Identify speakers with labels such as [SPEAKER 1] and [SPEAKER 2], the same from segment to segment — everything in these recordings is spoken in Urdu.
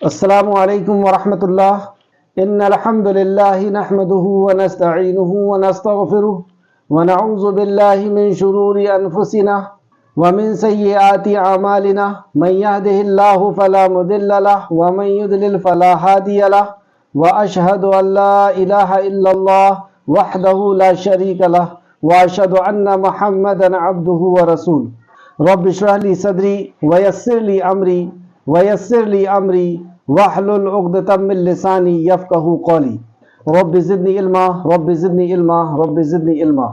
[SPEAKER 1] السلام علیکم ورحمۃ اللہ۔ ان الحمد للہ نحمده ونستعینه ونستغفره ونعوذ باللہ من شرور انفسنا ومن سیئات اعمالنا من يهده الله فلا مضل له ومن يضلل فلا هادي له واشهد ان لا اله الا الله وحده لا شريك له واشهد ان محمدا عبده ورسوله رب اشرح لي صدري ويسر لي امری واحلل عقدۃ من لسانی یفقہوا قولی رب زدنی علما رب زدنی علما رب زدنی علما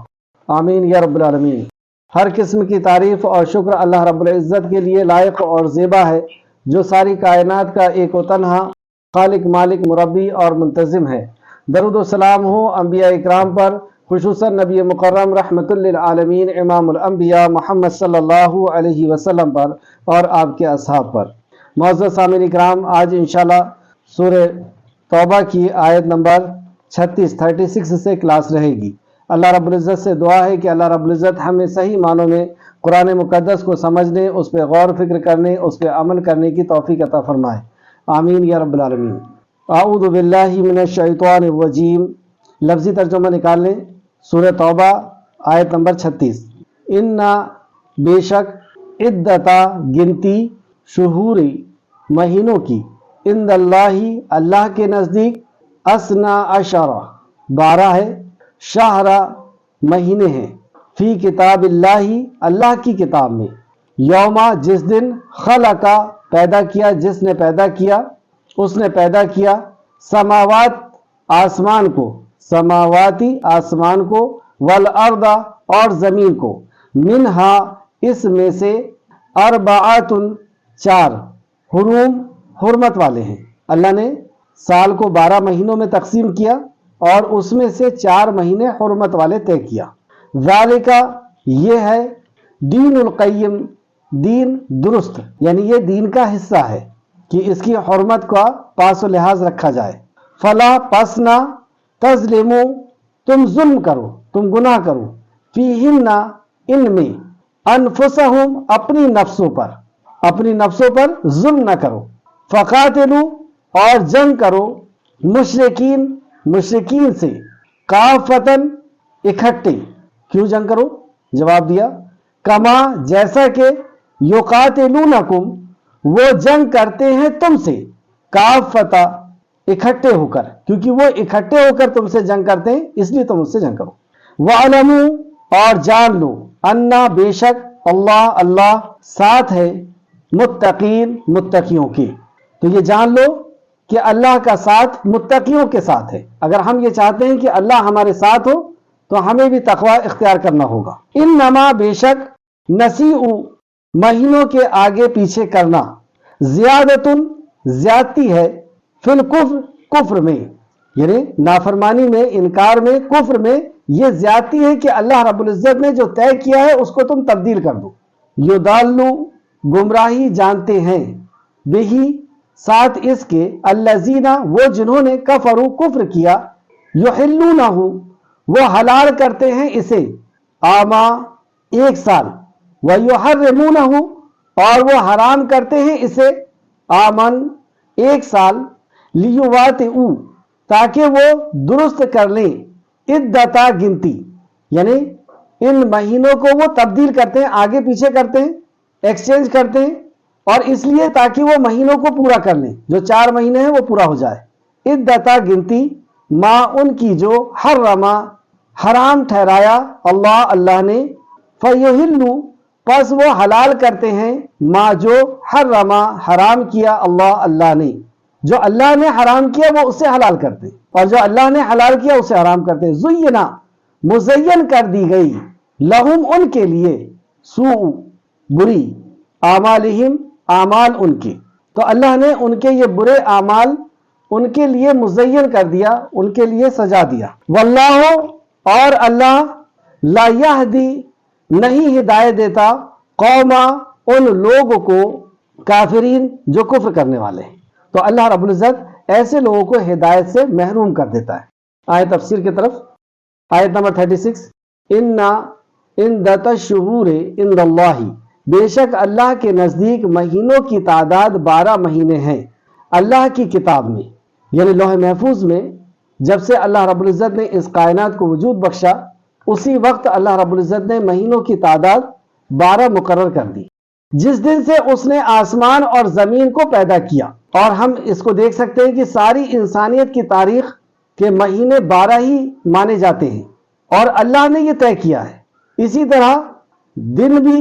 [SPEAKER 1] آمین یا رب العالمین۔ ہر قسم کی تعریف اور شکر اللہ رب العزت کے لیے لائق اور زیبا ہے، جو ساری کائنات کا ایک و تنہا خالق، مالک، مربی اور منتظم ہے۔ درود و سلام ہو انبیاء اکرام پر، خصوصاً نبی مکرم رحمت للعالمین امام الانبیاء محمد صلی اللہ علیہ وسلم پر اور آپ کے اصحاب پر۔ معزز سامعین اکرام، آج انشاءاللہ سورہ توبہ کی آیت نمبر 36 سے کلاس رہے گی۔ اللہ رب العزت سے دعا ہے کہ اللہ رب العزت ہمیں صحیح معنوں میں قرآن مقدس کو سمجھنے، اس پہ غور فکر کرنے، اس پہ عمل کرنے کی توفیق عطا فرمائے، آمین یا رب العالمین۔ اعوذ باللہ من الشیطان الرجیم، لفظی ترجمہ نکال لیں۔ سورہ توبہ آیت نمبر 36۔ انا بے شک، عدتا گنتی، شہوری مہینوں کی، عند اللہ اللہ کے نزدیک، اسنا عشرہ 12 ہے، شہرا مہینے ہیں، فی کتاب اللہ اللہ کی کتاب میں، یوما جس دن، خلقا پیدا کیا جس نے پیدا کیا، اس نے پیدا کیا، سماوات آسمان کو، سماواتی آسمان کو، والارض اور زمین کو، منہا اس میں سے، اربعات 4 حروم حرمت والے ہیں۔ اللہ نے سال کو 12 مہینوں میں تقسیم کیا اور اس میں سے 4 مہینے حرمت والے طے کیا۔ ذالک یہ ہے، دین القیم دین درست، یعنی یہ دین کا حصہ ہے کہ اس کی حرمت کا پاس و لحاظ رکھا جائے۔ فلا پس نہ، تظلموا تم ظلم کرو، تم گناہ کرو، فیہن ان میں، انفسہم اپنی نفسوں پر ظلم نہ کرو، فقاتلوا اور جنگ کرو، مشرکین سے، کافتن اکٹھے۔ کیوں جنگ کرو؟ جواب دیا، کما جیسا کہ، یقاتلونکم وہ جنگ کرتے ہیں تم سے، کافتا اکٹھے ہو کر، کیونکہ وہ اکٹھے ہو کر تم سے جنگ کرتے ہیں اس لیے تم اس سے جنگ کرو۔ وَعْلَمُوا اور جان لو، انا بے شک، اللہ ساتھ ہے، متقین متقیوں کے۔ تو یہ جان لو کہ اللہ کا ساتھ متقیوں کے ساتھ ہے۔ اگر ہم یہ چاہتے ہیں کہ اللہ ہمارے ساتھ ہو تو ہمیں بھی تقوی اختیار کرنا ہوگا۔ انما بے شک، نسیء مہینوں کے آگے پیچھے کرنا، زیادتن زیادتی ہے، فی الکفر کفر میں، یعنی نافرمانی میں، انکار میں، کفر میں یہ زیادتی ہے کہ اللہ رب العزت نے جو طے کیا ہے اس کو تم تبدیل کر دو۔ یضلوا گمراہی جانتے ہیں، بہی ساتھ اس کے، الذین وہ جنہوں نے، کفروا کفر کیا، یحلونہ وہ حلال کرتے ہیں اسے، عاما 1 سال، ویحرمونہ اور وہ حرام کرتے ہیں اسے، عامن 1 سال، لیواطئوا تاکہ وہ درست کر لیں، عدتا گنتی، یعنی ان مہینوں کو وہ تبدیل کرتے ہیں، آگے پیچھے کرتے ہیں، ایکسچینج کرتے ہیں، اور اس لیے تاکہ وہ مہینوں کو پورا کر لیں، جو 4 مہینے ہیں وہ پورا ہو جائے۔ عدتا گنتی، ما ان کی جو، حرما حرام ٹھہرایا، اللہ نے، فیحلوا پس وہ حلال کرتے ہیں، ما جو، حرما حرام کیا، اللہ نے، جو اللہ نے حرام کیا وہ اسے حلال کرتے ہیں، اور جو اللہ نے حلال کیا اسے حرام کرتے ہیں۔ زینا مزین کر دی گئی، لہم ان کے لیے، سوء بری، اعمالہم اعمال ان کے، تو اللہ نے ان کے یہ برے اعمال ان کے لیے مزین کر دیا، ان کے لیے سجا دیا۔ واللہ اور اللہ، لا یہدی نہیں ہدایت دیتا، قوما ان لوگوں کو، کافرین جو کفر کرنے والے ہیں۔ تو اللہ رب العزت ایسے لوگوں کو ہدایت سے محروم کر دیتا ہے۔ آیت تفسیر کی طرف، آیت نمبر 36۔ انا عدت الشہور عند اللہ بے شک اللہ کے نزدیک مہینوں کی تعداد 12 مہینے ہیں، اللہ کی کتاب میں یعنی لوح محفوظ میں جب سے اللہ رب العزت نے اس کائنات کو وجود بخشا اسی وقت اللہ رب العزت نے مہینوں کی تعداد 12 مقرر کر دی، جس دن سے اس نے آسمان اور زمین کو پیدا کیا۔ اور ہم اس کو دیکھ سکتے ہیں کہ ساری انسانیت کی تاریخ کے مہینے 12 ہی مانے جاتے ہیں اور اللہ نے یہ طے کیا ہے۔ اسی طرح دن بھی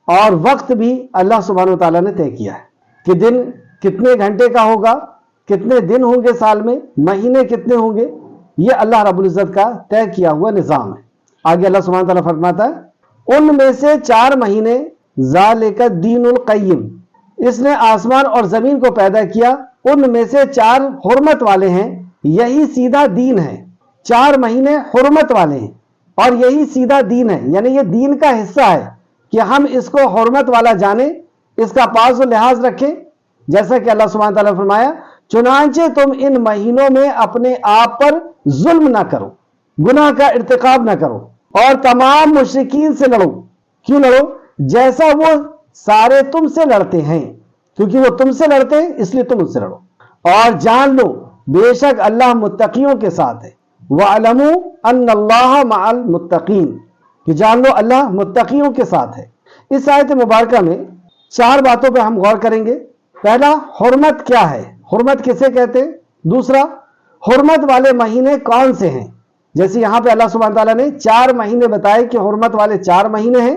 [SPEAKER 1] اور وقت بھی اللہ سبحانہ وتعالیٰ نے طے کیا ہے کہ دن کتنے گھنٹے کا ہوگا، کتنے دن ہوں گے سال میں، مہینے کتنے ہوں گے، یہ اللہ رب العزت کا طے کیا ہوا نظام ہے۔ آگے اللہ سبحانہ وتعالیٰ فرماتا ہے ان میں سے 4 مہینے ذالک الدین القیم، اس نے آسمان اور زمین کو پیدا کیا، ان میں سے 4 حرمت والے ہیں، یہی سیدھا دین ہے۔ 4 مہینے حرمت والے ہیں اور یہی سیدھا دین ہے، یعنی یہ دین کا حصہ ہے کہ ہم اس کو حرمت والا جانیں، اس کا پاس و لحاظ رکھیں۔ جیسا کہ اللہ سبحانہ تعالیٰ نے فرمایا چنانچہ تم ان مہینوں میں اپنے آپ پر ظلم نہ کرو، گناہ کا ارتکاب نہ کرو اور تمام مشرکین سے لڑو۔ کیوں لڑو؟ جیسا وہ سارے تم سے لڑتے ہیں، کیونکہ وہ تم سے لڑتے ہیں اس لیے تم ان سے لڑو۔ اور جان لو بے شک اللہ متقیوں کے ساتھ ہے، وَاعْلَمُوا أَنَّ اللَّهَ مَعَ الْمُتَّقِينَ، کہ جان لو اللہ متقیوں کے ساتھ ہے۔ اس آیت مبارکہ میں 4 باتوں پہ ہم غور کریں گے۔ پہلا، حرمت کیا ہے، حرمت کسے کہتے ہیں؟ دوسرا، حرمت والے مہینے کون سے ہیں؟ جیسے یہاں پہ اللہ سبحانہ تعالیٰ نے 4 مہینے بتائے کہ حرمت والے 4 مہینے ہیں،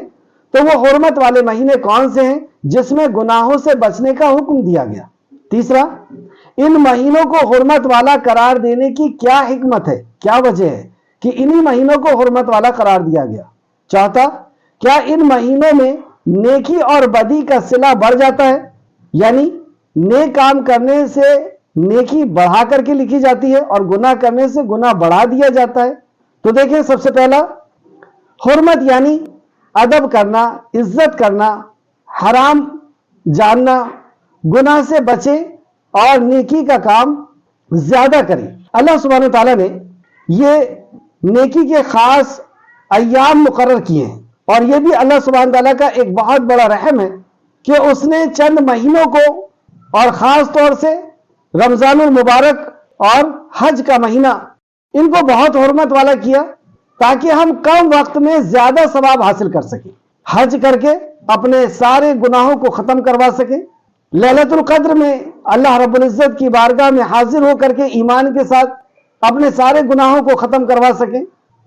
[SPEAKER 1] تو وہ حرمت والے مہینے کون سے ہیں جس میں گناہوں سے بچنے کا حکم دیا گیا؟ تیسرا، ان مہینوں کو حرمت والا قرار دینے کی کیا حکمت ہے، کیا وجہ ہے کہ انہی مہینوں کو حرمت والا قرار دیا گیا؟ چوتھا، کیا ان مہینوں میں نیکی اور بدی کا صلہ بڑھ جاتا ہے، یعنی نیک کام کرنے سے نیکی بڑھا کر کے لکھی جاتی ہے اور گناہ کرنے سے گناہ بڑھا دیا جاتا ہے؟ تو دیکھیں، سب سے پہلا حرمت یعنی ادب کرنا، عزت کرنا، حرام جاننا، گناہ سے بچے اور نیکی کا کام زیادہ کریں۔ اللہ سبحانہ تعالیٰ نے یہ نیکی کے خاص ایام مقرر کیے ہیں اور یہ بھی اللہ سبحانہ تعالیٰ کا ایک بہت بڑا رحم ہے کہ اس نے چند مہینوں کو اور خاص طور سے رمضان المبارک اور حج کا مہینہ ان کو بہت حرمت والا کیا تاکہ ہم کم وقت میں زیادہ ثواب حاصل کر سکیں، حج کر کے اپنے سارے گناہوں کو ختم کروا سکیں، لیلۃ القدر میں اللہ رب العزت کی بارگاہ میں حاضر ہو کر کے ایمان کے ساتھ اپنے سارے گناہوں کو ختم کروا سکیں۔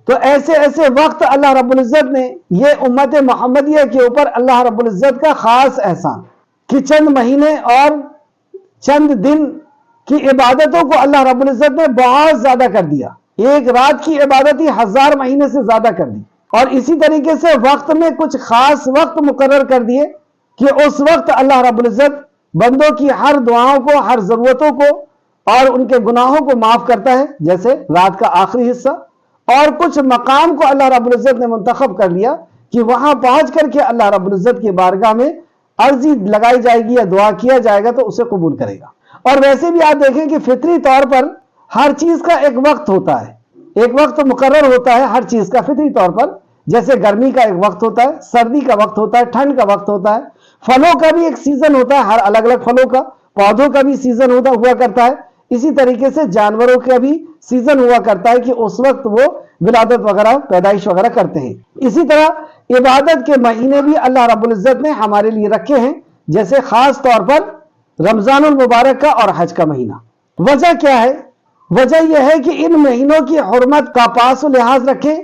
[SPEAKER 1] تو ایسے وقت اللہ رب العزت نے یہ امت محمدیہ کے اوپر اللہ رب العزت کا خاص احسان کہ چند مہینے اور چند دن کی عبادتوں کو اللہ رب العزت نے بہت زیادہ کر دیا، ایک رات کی عبادت ہی 1000 مہینے سے زیادہ کر دی۔ اور اسی طریقے سے وقت میں کچھ خاص وقت مقرر کر دیے کہ اس وقت اللہ رب العزت بندوں کی ہر دعاؤں کو، ہر ضرورتوں کو اور ان کے گناہوں کو معاف کرتا ہے، جیسے رات کا آخری حصہ۔ اور کچھ مقام کو اللہ رب العزت نے منتخب کر لیا کہ وہاں پہنچ کر کے اللہ رب العزت کی بارگاہ میں عرضی لگائی جائے گی یا دعا کیا جائے گا تو اسے قبول کرے گا۔ اور ویسے بھی آپ دیکھیں کہ فطری طور پر ہر چیز کا ایک وقت ہوتا ہے، ایک وقت مقرر ہوتا ہے ہر چیز کا فطری طور پر، جیسے گرمی کا ایک وقت ہوتا ہے، سردی کا وقت ہوتا ہے، ٹھنڈ کا وقت ہوتا ہے، پھلوں کا بھی ایک سیزن ہوتا ہے، ہر الگ الگ پھلوں کا، پودوں کا بھی سیزن ہوا کرتا ہے۔ اسی طریقے سے جانوروں کا بھی سیزن ہوا کرتا ہے کہ اس وقت وہ ولادت وغیرہ، پیدائش وغیرہ کرتے ہیں۔ اسی طرح عبادت کے مہینے بھی اللہ رب العزت نے ہمارے لیے رکھے ہیں، جیسے خاص طور پر رمضان المبارک کا اور حج کا مہینہ۔ وجہ کیا ہے؟ وجہ یہ ہے کہ ان مہینوں کی حرمت کا پاس و لحاظ رکھیں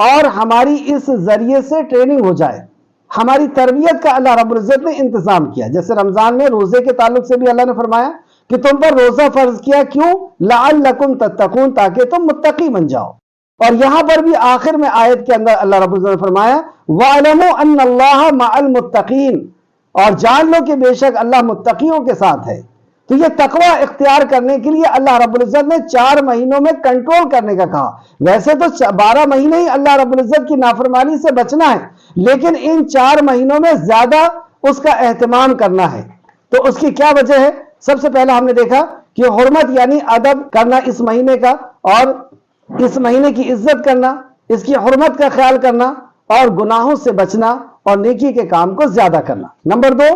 [SPEAKER 1] اور ہماری اس ذریعے سے ٹریننگ ہو جائے، ہماری تربیت کا اللہ رب العزت نے انتظام کیا۔ جیسے رمضان میں روزے کے تعلق سے بھی اللہ نے فرمایا کہ تم پر روزہ فرض کیا، کیوں؟ لعلکم تتقون، تاکہ تم متقی بن جاؤ۔ اور یہاں پر بھی آخر میں آیت کے اندر اللہ رب العزت نے فرمایا وَاعْلَمُوا أَنَّ اللَّهَ مَعَ الْمُتَّقِينَ، اور جان لو کہ بے شک اللہ متقیوں کے ساتھ ہے۔ تو یہ تقوی اختیار کرنے کے لیے اللہ رب العزت نے 4 مہینوں میں کنٹرول کرنے کا کہا۔ ویسے تو 12 مہینے ہی اللہ رب العزت کی نافرمانی سے بچنا ہے، لیکن ان 4 مہینوں میں زیادہ اس کا اہتمام کرنا ہے۔ تو اس کی کیا وجہ ہے؟ سب سے پہلا ہم نے دیکھا کہ حرمت یعنی ادب کرنا اس مہینے کا، اور اس مہینے کی عزت کرنا، اس کی حرمت کا خیال کرنا، اور گناہوں سے بچنا اور نیکی کے کام کو زیادہ کرنا۔ نمبر 2،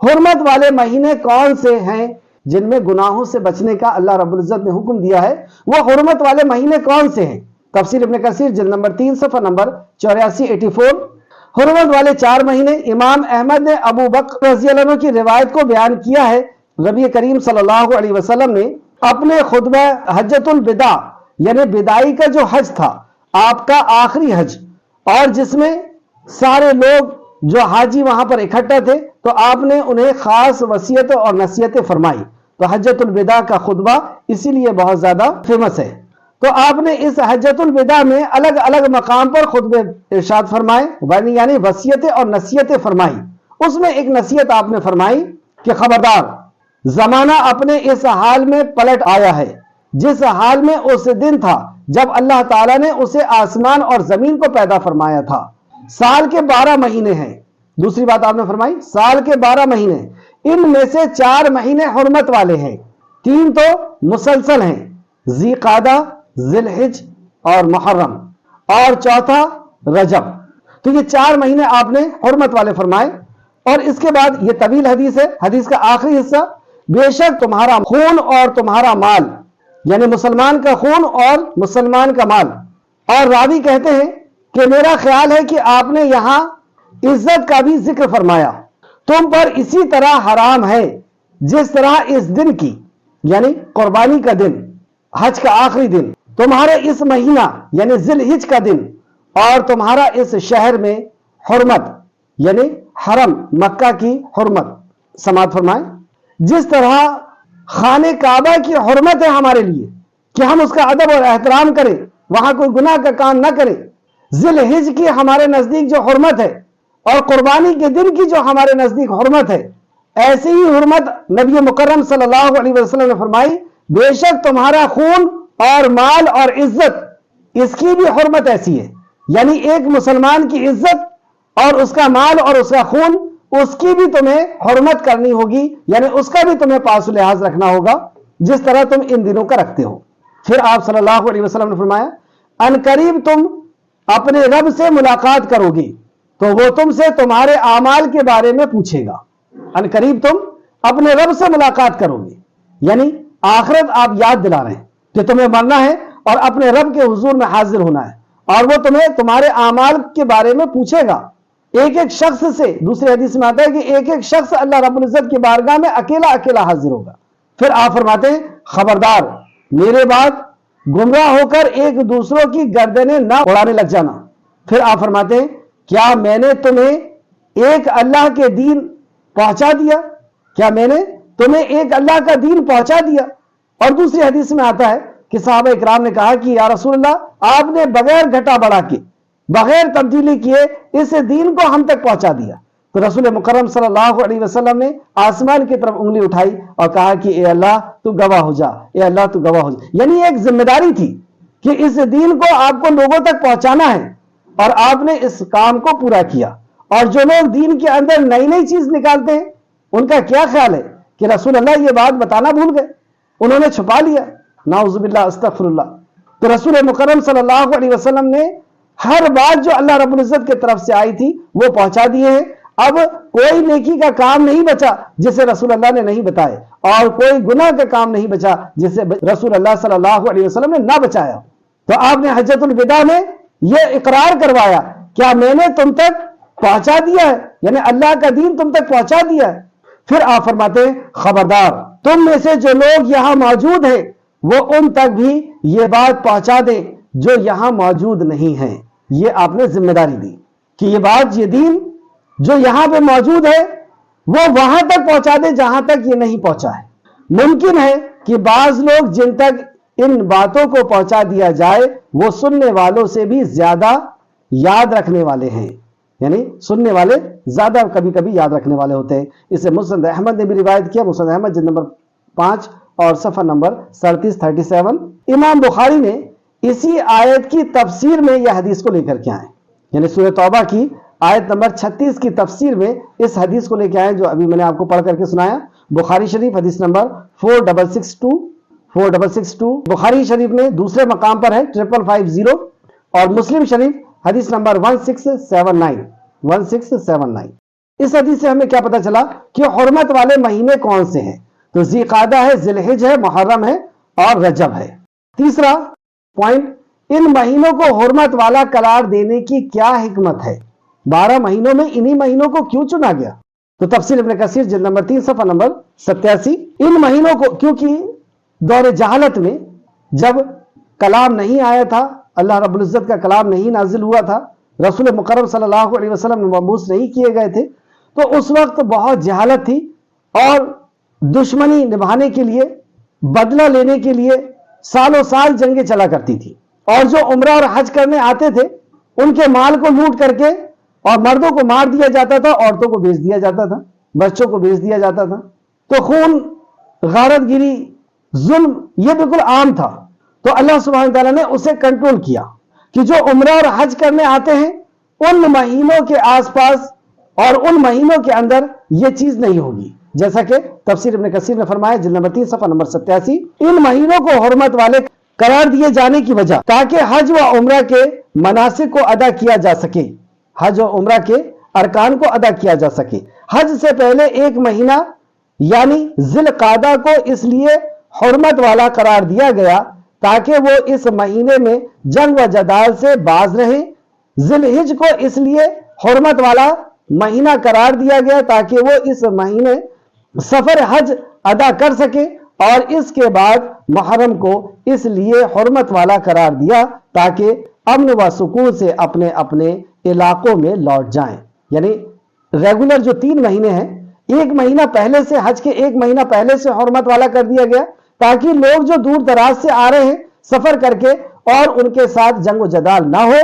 [SPEAKER 1] حرمت والے مہینے کون سے ہیں جن میں گناہوں سے بچنے کا اللہ رب العزت نے حکم دیا ہے وہ حرمت والے مہینے کون سے ہیں؟ تفسیر ابن کثیر جلد نمبر 3 صفحہ نمبر 84 حرمت والے 4 مہینے امام احمد نے ابو بکر رضی اللہ عنہ کی روایت کو بیان کیا ہے، نبی کریم صلی اللہ علیہ وسلم نے اپنے خطبہ حجۃ الوداع یعنی بدائی کا جو حج تھا، آپ کا آخری حج، اور جس میں سارے لوگ جو حاجی وہاں پر اکٹھا تھے تو آپ نے انہیں خاص وصیت اور نصیحتیں فرمائی، تو حجۃ الوداع کا خطبہ اسی لیے بہت زیادہ فیمس ہے۔ تو آپ نے اس حجۃ الوداع میں الگ الگ مقام پر خطبے ارشاد فرمائے، یعنی وصیتیں اور نصیحتیں فرمائی۔ اس میں ایک نصیحت آپ نے فرمائی کہ خبردار، زمانہ اپنے اس حال میں پلٹ آیا ہے جس حال میں اس دن تھا جب اللہ تعالیٰ نے اسے آسمان اور زمین کو پیدا فرمایا تھا۔ سال کے 12 مہینے ہیں، دوسری بات آپ نے فرمائی سال کے 12 مہینے، ان میں سے 4 مہینے حرمت والے ہیں، 3 تو مسلسل ہیں، ذی قعدہ، ذی الحج اور محرم، اور چوتھا رجب۔ تو یہ 4 مہینے آپ نے حرمت والے فرمائے۔ اور اس کے بعد یہ طویل حدیث ہے، حدیث کا آخری حصہ، بے شک تمہارا خون اور تمہارا مال، یعنی مسلمان کا خون اور مسلمان کا مال۔ اور راوی کہتے ہیں کہ میرا خیال ہے کہ آپ نے یہاں عزت کا بھی ذکر فرمایا، تم پر اسی طرح حرام ہے جس طرح اس دن کی، یعنی قربانی کا دن، حج کا آخری دن، تمہارے اس مہینہ یعنی ذی الحج کا دن، اور تمہارا اس شہر میں حرمت یعنی حرم مکہ کی حرمت۔ سماعت فرمائیں، جس طرح خانہ کعبہ کی حرمت ہے ہمارے لیے کہ ہم اس کا ادب اور احترام کریں، وہاں کوئی گناہ کا کام نہ کریں، ذی الحج کی ہمارے نزدیک جو حرمت ہے اور قربانی کے دن کی جو ہمارے نزدیک حرمت ہے، ایسی ہی حرمت نبی مکرم صلی اللہ علیہ وسلم نے فرمائی، بے شک تمہارا خون اور مال اور عزت، اس کی بھی حرمت ایسی ہے، یعنی ایک مسلمان کی عزت اور اس کا مال اور اس کا خون، اس کی بھی تمہیں حرمت کرنی ہوگی، یعنی اس کا بھی تمہیں پاس و لحاظ رکھنا ہوگا جس طرح تم ان دنوں کا رکھتے ہو۔ پھر آپ صلی اللہ علیہ وسلم نے فرمایا، ان قریب تم اپنے رب سے ملاقات کرو گی تو وہ تم سے تمہارے اعمال کے بارے میں پوچھے گا۔ ان قریب تم اپنے رب سے ملاقات کرو گی، یعنی آخرت آپ یاد دلا رہے ہیں کہ تمہیں مرنا ہے اور اپنے رب کے حضور میں حاضر ہونا ہے، اور وہ تمہیں تمہارے اعمال کے بارے میں پوچھے گا۔ ایک ایک شخص سے، دوسری حدیث میں آتا ہے کہ ایک ایک شخص اللہ رب العزت کی بارگاہ میں اکیلا اکیلا حاضر ہوگا۔ پھر آپ فرماتے ہیں، خبردار میرے بعد گمراہ ہو کر ایک دوسروں کی گردنیں نہ اڑانے لگ جانا۔ پھر آپ فرماتے ہیں، کیا میں نے تمہیں ایک اللہ کے دین پہنچا دیا؟ کیا میں نے تمہیں ایک اللہ کا دین پہنچا دیا؟ اور دوسری حدیث میں آتا ہے کہ صحابہ اکرام نے کہا کہ یا رسول اللہ، آپ نے بغیر گھٹا بڑھا کے، بغیر تبدیلی کیے اس دین کو ہم تک پہنچا دیا۔ تو رسول مکرم صلی اللہ علیہ وسلم نے آسمان کی طرف انگلی اٹھائی اور کہا کہ اے اللہ تو گواہ ہو جا، اے اللہ تو گواہ ہو جا، یعنی ایک ذمہ داری تھی کہ اس دین کو آپ کو لوگوں تک پہنچانا ہے، اور آپ نے اس کام کو پورا کیا۔ اور جو لوگ دین کے اندر نئی نئی چیز نکالتے ہیں، ان کا کیا خیال ہے کہ رسول اللہ یہ بات بتانا بھول گئے، انہوں نے چھپا لیا، نعوذ باللہ استغفر اللہ۔ تو رسول مکرم صلی اللہ علیہ وسلم نے ہر بات جو اللہ رب العزت کی طرف سے آئی تھی وہ پہنچا دیے ہیں۔ اب کوئی نیکی کا کام نہیں بچا جسے رسول اللہ نے نہیں بتائے، اور کوئی گناہ کا کام نہیں بچا جسے رسول اللہ صلی اللہ علیہ وسلم نے نہ بچایا۔ تو آپ نے حجۃ الوداع میں یہ اقرار کروایا، کیا میں نے تم تک پہنچا دیا ہے، یعنی اللہ کا دین تم تک پہنچا دیا ہے۔ پھر آپ فرماتے ہیں، خبردار تم میں سے جو لوگ یہاں موجود ہیں وہ ان تک بھی یہ بات پہنچا دیں جو یہاں موجود نہیں ہیں۔ یہ آپ نے ذمہ داری دی کہ یہ بات، یہ دین جو یہاں پہ موجود ہے وہ وہاں تک پہنچا دے جہاں تک یہ نہیں پہنچا ہے۔ ممکن ہے کہ بعض لوگ جن تک ان باتوں کو پہنچا دیا جائے وہ سننے والوں سے بھی زیادہ یاد رکھنے والے ہیں، یعنی سننے والے زیادہ کبھی کبھی یاد رکھنے والے ہوتے ہیں۔ اسے مسند احمد نے بھی روایت کیا، مسند احمد جلد نمبر 5 اور صفحہ نمبر 37۔ امام بخاری نے اسی آیت کی تفسیر میں یہ حدیث کو لے کر کے آئے، یعنی سورہ توبہ کی آیت نمبر 36 کی تفسیر میں اس حدیث کو لے کے آئے جو ابھی میں نے آپ کو پڑھ کر کے سنایا۔ بخاری شریف حدیث نمبر 4662 بخاری شریف میں دوسرے مقام پر ہے 5550، اور مسلم شریف حدیث نمبر 1679۔ اس حدیث سے ہمیں کیا پتا چلا کہ حرمت والے مہینے کون سے ہیں؟ تو ذی-قعدہ ہے، ذی الحج ہے، محرم ہے اور رجب ہے۔ تیسرا پوائنٹ، ان مہینوں کو حرمت والا قرار دینے کی کیا حکمت ہے؟ 12 مہینوں میں انہی مہینوں کو کیوں چنا گیا؟ تو تفسیر ابن کثیر جلد نمبر 3 صفحہ نمبر 87، ان مہینوں کو کیونکہ دور جہالت میں جب کلام نہیں آیا تھا، اللہ رب العزت کا کلام نہیں نازل ہوا تھا، رسول مکرم صلی اللہ علیہ وسلم مبعوث نہیں کیے گئے تھے، تو اس وقت بہت جہالت تھی اور دشمنی نبھانے کے لیے، بدلہ لینے کے لیے سالوں سال جنگیں چلا کرتی تھی، اور جو عمرہ اور حج کرنے آتے تھے ان کے مال کو لوٹ کر کے اور مردوں کو مار دیا جاتا تھا، عورتوں کو بیچ دیا جاتا تھا، بچوں کو بیچ دیا جاتا تھا۔ تو خون، غارت گیری، ظلم یہ بالکل عام تھا۔ تو اللہ سبحانہ تعالیٰ نے اسے کنٹرول کیا کہ جو عمرہ اور حج کرنے آتے ہیں ان مہینوں کے آس پاس اور ان مہینوں کے اندر یہ چیز نہیں ہوگی، جیسا کہ تفسیر ابن کثیر نے فرمایا جلد نمبر 3 صفحہ نمبر 87، ان مہینوں کو حرمت والے قرار دیے جانے کی وجہ تاکہ حج و عمرہ کے مناسک کو ادا کیا جا سکے، حج و عمرہ کے ارکان کو ادا کیا جا سکے۔ حج سے پہلے ایک مہینہ یعنی ذی القعدہ کو اس لیے حرمت والا قرار دیا گیا تاکہ وہ اس مہینے میں جنگ و جدال سے باز رہیں۔ ذی الحج کو اس لیے حرمت والا مہینہ قرار دیا گیا تاکہ وہ اس مہینے سفر حج ادا کر سکے، اور اس کے بعد محرم کو اس لیے حرمت والا قرار دیا تاکہ امن و سکون سے اپنے اپنے علاقوں میں لوٹ جائیں۔ یعنی ریگولر جو 3 مہینے ہیں، ایک مہینہ پہلے سے، حج کے ایک مہینہ پہلے سے حرمت والا کر دیا گیا تاکہ لوگ جو دور دراز سے آ رہے ہیں سفر کر کے اور ان کے ساتھ جنگ و جدال نہ ہو،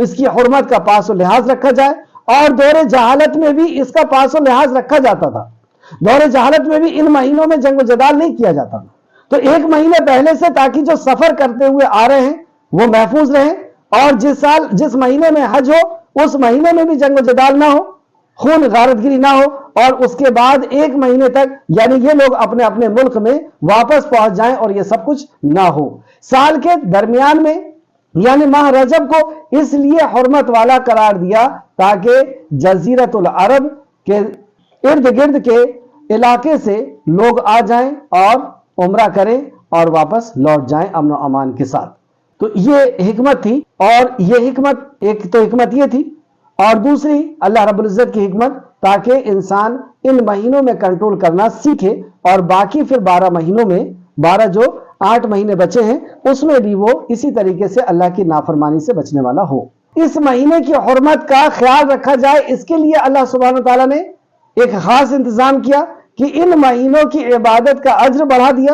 [SPEAKER 1] اس کی حرمت کا پاس و لحاظ رکھا جائے۔ اور دور جہالت میں بھی اس کا پاس و لحاظ رکھا جاتا تھا، دور جہالت میں بھی ان مہینوں میں جنگ و جدال نہیں کیا جاتا تھا، تو ایک مہینے پہلے سے تاکہ جو سفر کرتے ہوئے آ رہے ہیں وہ محفوظ رہیں، اور جس مہینے میں حج ہو اس مہینے میں بھی جنگ و جدال نہ ہو، خون غارت گری نہ ہو، اور اس کے بعد ایک مہینے تک یعنی یہ لوگ اپنے اپنے ملک میں واپس پہنچ جائیں اور یہ سب کچھ نہ ہو۔ سال کے درمیان میں یعنی ماہ رجب کو اس لیے حرمت والا قرار دیا تاکہ جزیرۃ العرب کے ارد گرد کے علاقے سے لوگ آ جائیں اور عمرہ کریں اور واپس لوٹ جائیں امن و امان کے ساتھ۔ تو یہ حکمت تھی، اور یہ حکمت ایک تو حکمت یہ تھی، اور دوسری اللہ رب العزت کی حکمت تاکہ انسان ان مہینوں میں کنٹرول کرنا سیکھے، اور باقی پھر 12 مہینوں میں 12 جو 8 مہینے بچے ہیں اس میں بھی وہ اسی طریقے سے اللہ کی نافرمانی سے بچنے والا ہو۔ اس مہینے کی حرمت کا خیال رکھا جائے، اس کے لیے اللہ سبحانہ تعالیٰ نے ایک خاص انتظام کیا کہ ان مہینوں کی عبادت کا اجر بڑھا دیا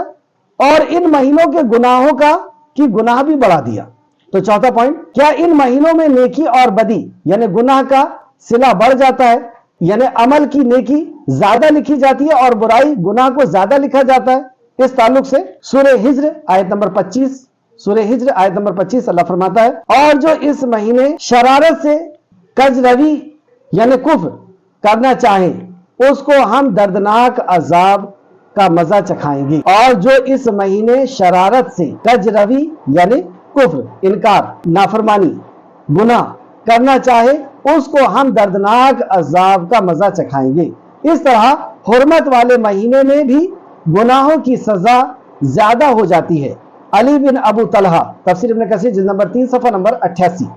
[SPEAKER 1] اور ان مہینوں کے گناہوں کی گناہ بھی بڑھا دیا۔ تو چوتھا پوائنٹ، کیا ان مہینوں میں نیکی اور بدی یعنی گناہ کا صلہ بڑھ جاتا ہے، یعنی عمل کی نیکی زیادہ لکھی جاتی ہے اور برائی گناہ کو زیادہ لکھا جاتا ہے؟ اس تعلق سے سورہ ہجر آیت نمبر 25، سورہ ہجر آیت نمبر 25 اللہ فرماتا ہے، اور جو اس مہینے شرارت سے کج روی یعنی کفر کرنا چاہیں اس کو ہم دردناک عذاب کا مزہ چکھائیں گے، اور جو اس مہینے شرارت سے کج روی یعنی کفر، انکار، نافرمانی، گناہ کرنا چاہے اس کو ہم دردناک عذاب کا مزہ چکھائیں گے۔ اس طرح حرمت والے مہینے میں بھی گناہوں کی سزا زیادہ ہو جاتی ہے۔ علی بن ابو طلحہ، تفسیر ابن کثیر جلد نمبر 3 صفحہ نمبر 88،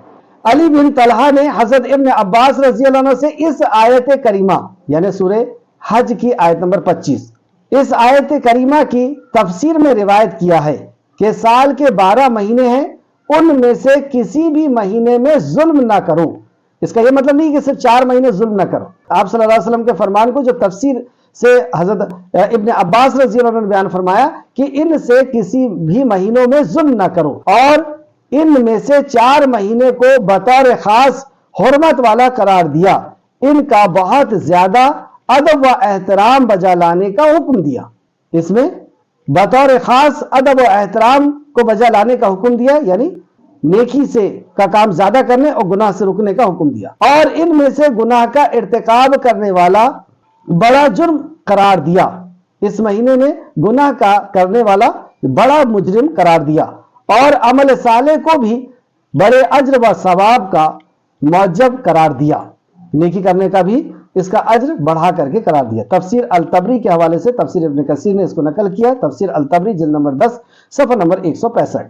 [SPEAKER 1] علی بن طلحہ نے حضرت ابن عباس رضی اللہ عنہ سے اس آیت کریمہ یعنی سورہ حج کی آیت نمبر 25، اس آیت کریمہ کی تفسیر میں روایت کیا ہے کہ سال کے 12 مہینے ہیں، ان میں سے کسی بھی مہینے میں ظلم نہ کرو۔ اس کا یہ مطلب نہیں کہ صرف 4 مہینے ظلم نہ کرو۔ آپ صلی اللہ علیہ وسلم کے فرمان کو جو تفسیر سے حضرت ابن عباس رضی اللہ عنہ نے بیان فرمایا کہ ان سے کسی بھی مہینوں میں ظلم نہ کرو، اور ان میں سے 4 مہینے کو بطور خاص حرمت والا قرار دیا، ان کا بہت زیادہ ادب و احترام بجا لانے کا حکم دیا۔ اس میں بطور خاص ادب و احترام کو بجا لانے کا حکم دیا، یعنی نیکی سے کا کام زیادہ کرنے اور گناہ سے رکنے کا حکم دیا، اور ان میں سے گناہ کا ارتکاب کرنے والا بڑا جرم قرار دیا۔ اس مہینے میں گناہ کا کرنے والا بڑا مجرم قرار دیا، اور عمل صالح کو بھی بڑے اجر و ثواب کا موجب قرار دیا، نیکی کرنے کا بھی اس کا اجر بڑھا کر کے قرار دیا۔ تفسیر الطبری کے حوالے سے تفسیر ابن کثیر نے اس کو نقل کیا، تفسیر الطبری جلد نمبر 10 صفحہ نمبر 165۔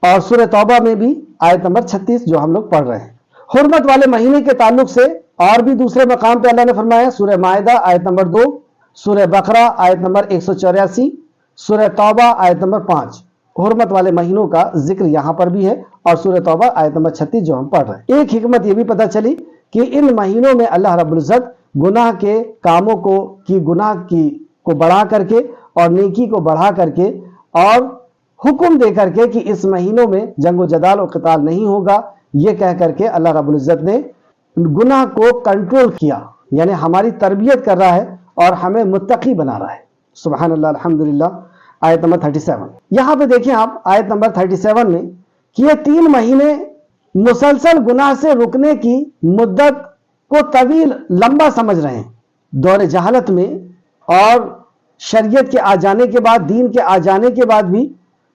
[SPEAKER 1] اور سورہ توبہ میں بھی آیت نمبر 36 جو ہم لوگ پڑھ رہے ہیں۔ حرمت والے مہینے کے تعلق سے اور بھی دوسرے مقام پہ اللہ نے فرمایا، سورہ مائدہ آیت نمبر 2، سورہ بقرہ آیت نمبر 184، سورہ توبہ آیت نمبر 5۔ حرمت والے مہینوں کا ذکر یہاں پر بھی ہے، اور سورہ توبہ آیت نمبر 36 جو ہم پڑھ رہے ہیں۔ ایک حکمت یہ بھی پتہ چلی کہ ان مہینوں میں اللہ رب العزت گناہ کے کاموں کو بڑھا کر کے اور نیکی کو بڑھا کر کے اور حکم دے کر کے کہ اس مہینوں میں جنگ و جدال و قتال نہیں ہوگا، یہ کہہ کر کے اللہ رب العزت نے گناہ کو کنٹرول کیا، یعنی ہماری تربیت کر رہا ہے اور ہمیں متقی بنا رہا ہے۔ سبحان اللہ، الحمدللہ۔ آیت نمبر 37 یہاں پہ دیکھیں آپ، آیت نمبر 37 میں کہ یہ 3 مہینے مسلسل گناہ سے رکنے کی مدت کو طویل لمبا سمجھ رہے ہیں۔ دور جہالت میں اور شریعت کے آ جانے کے بعد، دین کے آ جانے کے بعد بھی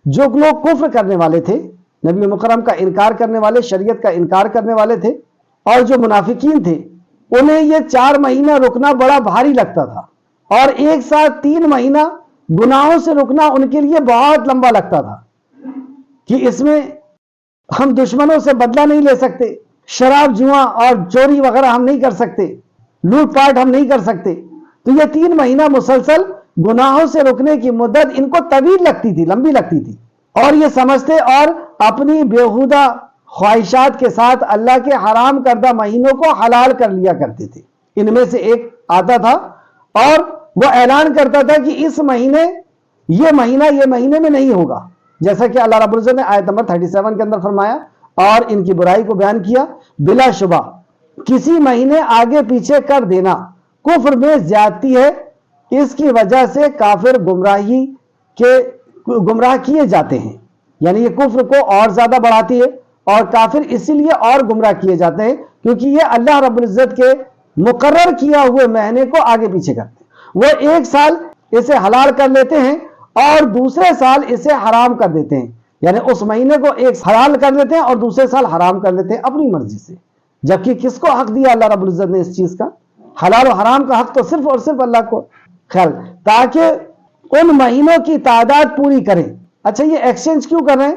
[SPEAKER 1] جو لوگ کفر کرنے والے تھے، نبی مکرم کا انکار کرنے والے، شریعت کا انکار کرنے والے تھے، اور جو منافقین تھے، انہیں یہ 4 مہینہ رکنا بڑا بھاری لگتا تھا، اور ایک ساتھ 3 مہینہ گناہوں سے رکنا ان کے لیے بہت لمبا لگتا تھا کہ اس میں ہم دشمنوں سے بدلہ نہیں لے سکتے، شراب جوا اور چوری وغیرہ ہم نہیں کر سکتے، لوٹ پاٹ ہم نہیں کر سکتے، تو یہ 3 مہینہ مسلسل گناہوں سے رکنے کی مدت ان کو طویل لگتی تھی، لمبی لگتی تھی، اور یہ سمجھتے اور اپنی بیہودہ خواہشات کے ساتھ اللہ کے حرام کردہ مہینوں کو حلال کر لیا کرتے تھے۔ ان میں سے ایک آتا تھا اور وہ اعلان کرتا تھا کہ اس مہینے یہ مہینے میں نہیں ہوگا، جیسا کہ اللہ رب العزت نے آیت نمبر 37 کے اندر فرمایا اور ان کی برائی کو بیان کیا۔ بلا شبہ کسی مہینے آگے پیچھے کر دینا کفر میں زیادتی ہے، اس کی وجہ سے کافر گمراہ کیے جاتے ہیں، یعنی یہ کفر کو اور زیادہ بڑھاتی ہے، اور کافر اسی لیے اور گمراہ کیے جاتے ہیں کیونکہ یہ اللہ رب العزت کے مقرر کیا ہوئے مہینے کو آگے پیچھے کرتے ہیں۔ وہ ایک سال اسے حلال کر لیتے ہیں اور دوسرے سال اسے حرام کر دیتے ہیں، یعنی اس مہینے کو ایک حلال کر لیتے ہیں اور دوسرے سال حرام کر لیتے ہیں اپنی مرضی سے، جبکہ کس کو حق دیا اللہ رب العزت نے اس چیز کا؟ حلال و حرام کا حق تو صرف اور صرف اللہ کو، خیر تاکہ ان مہینوں کی تعداد پوری کریں۔ اچھا، یہ ایکسچینج کیوں کر رہے ہیں؟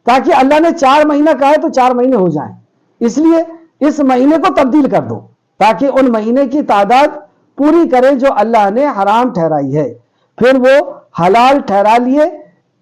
[SPEAKER 1] تاکہ اللہ نے 4 مہینہ کہا ہے تو 4 مہینے ہو جائیں، اس لیے اس مہینے کو تبدیل کر دو تاکہ ان مہینے کی تعداد پوری کریں جو اللہ نے حرام ٹھہرائی ہے، پھر وہ حلال ٹھہرا لیے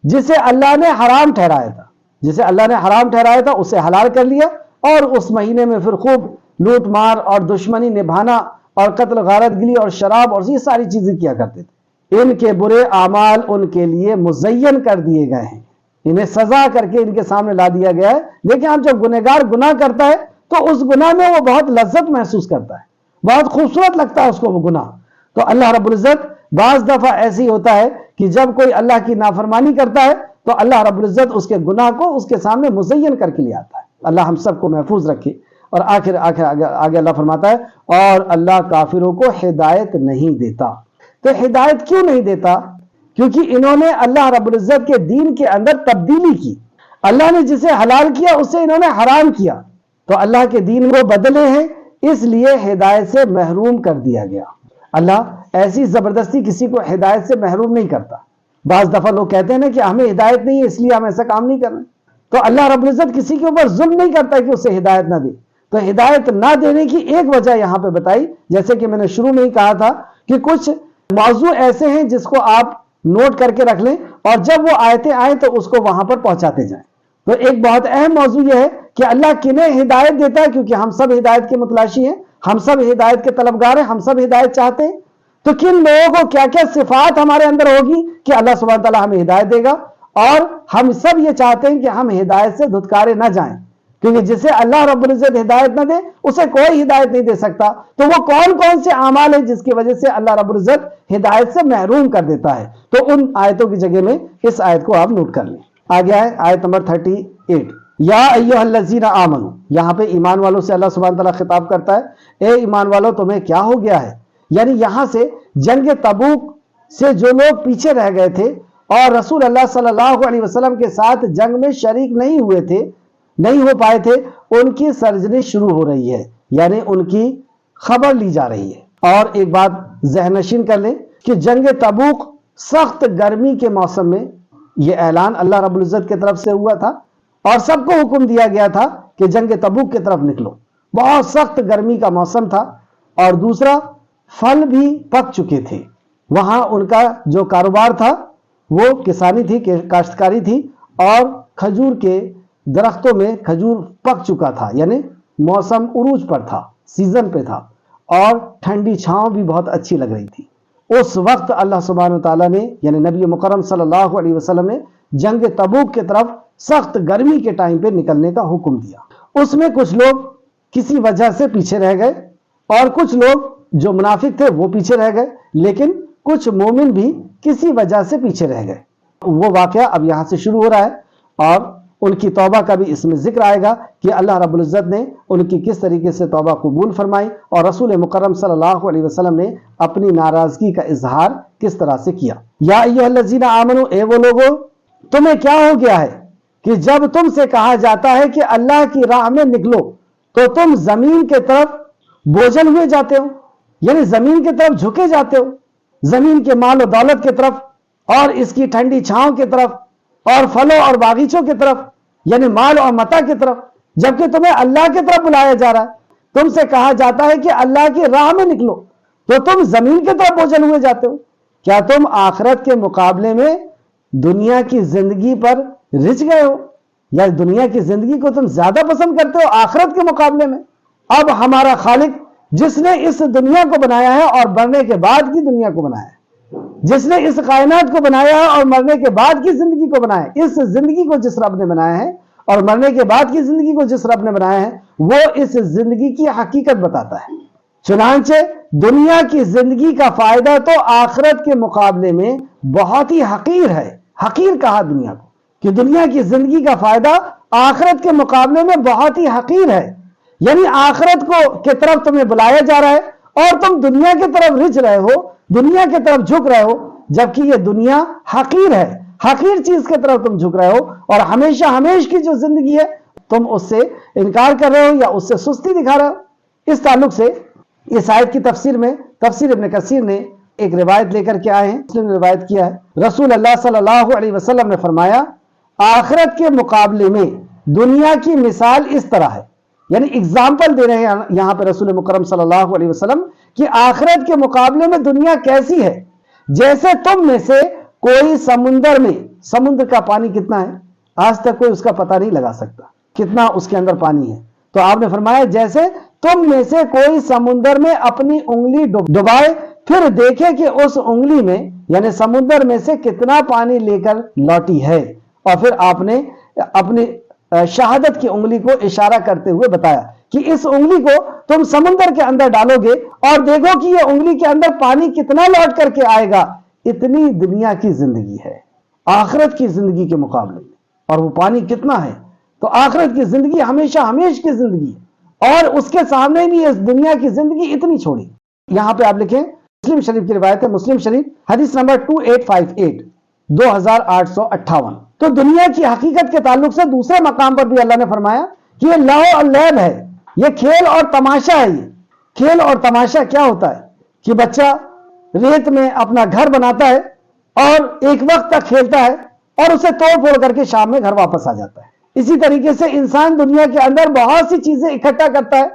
[SPEAKER 1] جسے اللہ نے حرام ٹھہرایا تھا، جسے اللہ نے حرام ٹھہرایا تھا اسے حلال کر لیا، اور اس مہینے میں پھر خوب لوٹ مار اور دشمنی نبھانا اور قتل غارت گری اور شراب اور یہ ساری چیزیں کیا کرتے تھے۔ ان کے برے اعمال ان کے لیے مزین کر دیے گئے ہیں، انہیں سزا کر کے ان کے سامنے لا دیا گیا ہے۔ لیکن اب جب گنہگار گناہ کرتا ہے تو اس گناہ میں وہ بہت لذت محسوس کرتا ہے، بہت خوبصورت لگتا ہے اس کو وہ گناہ۔ تو اللہ رب العزت بعض دفعہ ایسی ہوتا ہے کہ جب کوئی اللہ کی نافرمانی کرتا ہے تو اللہ رب العزت اس کے گناہ کو اس کے سامنے مزین کر کے لے آتا ہے۔ اللہ ہم سب کو محفوظ رکھے۔ اور آگے اللہ فرماتا ہے اور اللہ کافروں کو ہدایت نہیں دیتا۔ تو ہدایت کیوں نہیں دیتا؟ کیونکہ انہوں نے اللہ رب العزت کے دین کے اندر تبدیلی کی، اللہ نے جسے حلال کیا اسے انہوں نے حرام کیا، تو اللہ کے دین کو بدلے ہیں، اس لیے ہدایت سے محروم کر دیا گیا۔ اللہ ایسی زبردستی کسی کو ہدایت سے محروم نہیں کرتا۔ بعض دفعہ لوگ کہتے ہیں نا کہ ہمیں ہدایت نہیں ہے اس لیے ہم ایسا کام نہیں کر رہے، تو اللہ رب العزت کسی کے اوپر ظلم نہیں کرتا کہ اسے ہدایت نہ دے۔ تو ہدایت نہ دینے کی ایک وجہ یہاں پہ بتائی، جیسے کہ میں نے شروع میں ہی کہا تھا کہ کچھ موضوع ایسے ہیں جس کو آپ نوٹ کر کے رکھ لیں اور جب وہ آیتیں آئیں تو اس کو وہاں پر پہنچاتے جائیں۔ تو ایک بہت اہم موضوع یہ ہے کہ اللہ کنہیں ہدایت دیتا ہے، کیونکہ ہم سب ہدایت کے متلاشی ہیں، ہم سب ہدایت کے طلبگار ہیں، ہم سب ہدایت چاہتے ہیں۔ تو کن لوگوں کو کیا کیا صفات ہمارے اندر ہوگی کہ اللہ سبحانہ تعالیٰ ہمیں ہدایت دے گا، اور ہم سب یہ چاہتے ہیں کہ ہم ہدایت سے دھتکارے نہ جائیں، کیونکہ جسے اللہ رب العزت ہدایت نہ دے اسے کوئی ہدایت نہیں دے سکتا۔ تو وہ کون کون سے اعمال ہیں جس کی وجہ سے اللہ رب العزت ہدایت سے محروم کر دیتا ہے؟ تو ان آیتوں کی جگہ میں اس آیت کو آپ نوٹ کر لیں۔ آگے ہے آیت نمبر 38، یا ایھا الذین آمنوا، یہاں پہ ایمان والوں سے اللہ سبحانہ تعالیٰ خطاب کرتا ہے، اے ایمان والوں تمہیں کیا ہو گیا ہے؟ یعنی یہاں سے جنگ تبوک سے جو لوگ پیچھے رہ گئے تھے اور رسول اللہ صلی اللہ علیہ وسلم کے ساتھ جنگ میں شریک نہیں ہوئے تھے، نہیں ہو پائے تھے، ان کی سرزنش شروع ہو رہی ہے، یعنی ان کی خبر لی جا رہی ہے۔ اور ایک بات ذہن نشین کر لیں کہ جنگ تبوک سخت گرمی کے موسم میں یہ اعلان اللہ رب العزت کی طرف سے ہوا تھا اور سب کو حکم دیا گیا تھا کہ جنگ تبوک کی طرف نکلو. بہت سخت گرمی کا موسم تھا اور دوسرا پھل بھی پک چکے تھے. وہاں ان کا جو کاروبار تھا وہ کسانی تھی، کاشتکاری تھی، اور کھجور کے درختوں میں کھجور پک چکا تھا، یعنی موسم عروج پر تھا، سیزن پہ تھا، اور ٹھنڈی چھاؤں بھی بہت اچھی لگ رہی تھی. اس وقت اللہ سبحانہ وتعالیٰ نے یعنی نبی مکرم صلی اللہ علیہ وسلم نے جنگ تبوک کی طرف سخت گرمی کے ٹائم پہ نکلنے کا حکم دیا. اس میں کچھ لوگ کسی وجہ سے پیچھے رہ گئے اور کچھ لوگ جو منافق تھے وہ پیچھے رہ گئے، لیکن کچھ مومن بھی کسی وجہ سے پیچھے رہ گئے. وہ واقعہ اب یہاں سے شروع ہو رہا ہے اور ان کی توبہ کا بھی اس میں ذکر آئے گا کہ اللہ رب العزت نے ان کی کس طریقے سے توبہ قبول فرمائی اور رسول مکرم صلی اللہ علیہ وسلم نے اپنی ناراضگی کا اظہار کس طرح سے کیا. یا ایھا الذین آمنو، اے وہ لوگو، تمہیں کیا ہو گیا ہے کہ جب تم سے کہا جاتا ہے کہ اللہ کی راہ میں نکلو تو تم زمین کے طرف بوجھل ہوئے جاتے ہو، یعنی زمین کی طرف جھکے جاتے ہو، زمین کے مال و دولت کی طرف اور اس کی ٹھنڈی چھاؤں کی طرف اور پھلوں اور باغیچوں کی طرف، یعنی مال اور متاع کی طرف، جبکہ تمہیں اللہ کی طرف بلایا جا رہا ہے. تم سے کہا جاتا ہے کہ اللہ کی راہ میں نکلو تو تم زمین کی طرف بوجھل ہوئے جاتے ہو. کیا تم آخرت کے مقابلے میں دنیا کی زندگی پر رچ گئے ہو، یا دنیا کی زندگی کو تم زیادہ پسند کرتے ہو آخرت کے مقابلے میں؟ اب ہمارا خالق جس نے اس دنیا کو بنایا ہے اور مرنے کے بعد کی دنیا کو بنایا ہے، جس نے اس کائنات کو بنایا ہے اور مرنے کے بعد کی زندگی کو بنایا ہے، اس زندگی کو جس رب نے بنایا ہے اور مرنے کے بعد کی زندگی کو جس رب نے بنایا ہے، وہ اس زندگی کی حقیقت بتاتا ہے. چنانچہ دنیا کی زندگی کا فائدہ تو آخرت کے مقابلے میں بہت ہی حقیر ہے. حقیر کہا دنیا کو کہ دنیا کی زندگی کا فائدہ آخرت کے مقابلے میں بہت ہی حقیر ہے. یعنی آخرت کو کی طرف تمہیں بلایا جا رہا ہے اور تم دنیا کی طرف رچ رہے ہو، دنیا کی طرف جھک رہے ہو، جبکہ یہ دنیا حقیر ہے. حقیر چیز کی طرف تم جھک رہے ہو اور ہمیشہ ہمیش کی جو زندگی ہے تم اس سے انکار کر رہے ہو یا اس سے سستی دکھا رہے ہو. اس تعلق سے اس آیت کی تفسیر میں تفسیر ابن کثیر نے ایک روایت لے کر کے آئے ہیں. مسلم نے روایت کیا ہے، رسول اللہ صلی اللہ علیہ وسلم نے فرمایا آخرت کے مقابلے میں دنیا کی مثال اس طرح ہے. یعنی اگزامپل دے رہے ہیں یہاں پہ رسول مکرم صلی اللہ علیہ وسلم کہ آخرت کے مقابلے میں دنیا کیسی ہے. جیسے تم میں سے کوئی سمندر میں، سمندر کا پانی کتنا ہے آج تک کوئی اس کا پتہ نہیں لگا سکتا کتنا اس کے اندر پانی ہے. تو آپ نے فرمایا جیسے تم میں سے کوئی سمندر میں اپنی انگلی ڈبائے پھر دیکھے کہ اس انگلی میں یعنی سمندر میں سے کتنا پانی لے کر لوٹی ہے، اور پھر آپ نے اپنی شہادت کی انگلی کو اشارہ کرتے ہوئے بتایا کہ اس انگلی کو تم سمندر کے اندر ڈالو گے اور دیکھو کہ یہ انگلی کے اندر پانی کتنا لوٹ کر کے آئے گا. اتنی دنیا کی زندگی ہے آخرت کی زندگی کے مقابلے میں، اور وہ پانی کتنا ہے. تو آخرت کی زندگی ہمیشہ ہمیش کی زندگی ہے اور اس کے سامنے بھی اس دنیا کی زندگی اتنی چھوڑی. یہاں پہ آپ لکھیں مسلم شریف کی روایت ہے، مسلم شریف حدیث نمبر 2858 2858. تو دنیا کی حقیقت کے تعلق سے دوسرے مقام پر بھی اللہ نے فرمایا کہ یہ لہو اور لعب ہے، یہ کھیل اور تماشا ہے. یہ کھیل اور تماشا کیا ہوتا ہے کہ بچہ ریت میں اپنا گھر بناتا ہے اور ایک وقت تک کھیلتا ہے اور اسے توڑ پھوڑ کر کے شام میں گھر واپس آ جاتا ہے. اسی طریقے سے انسان دنیا کے اندر بہت سی چیزیں اکٹھا کرتا ہے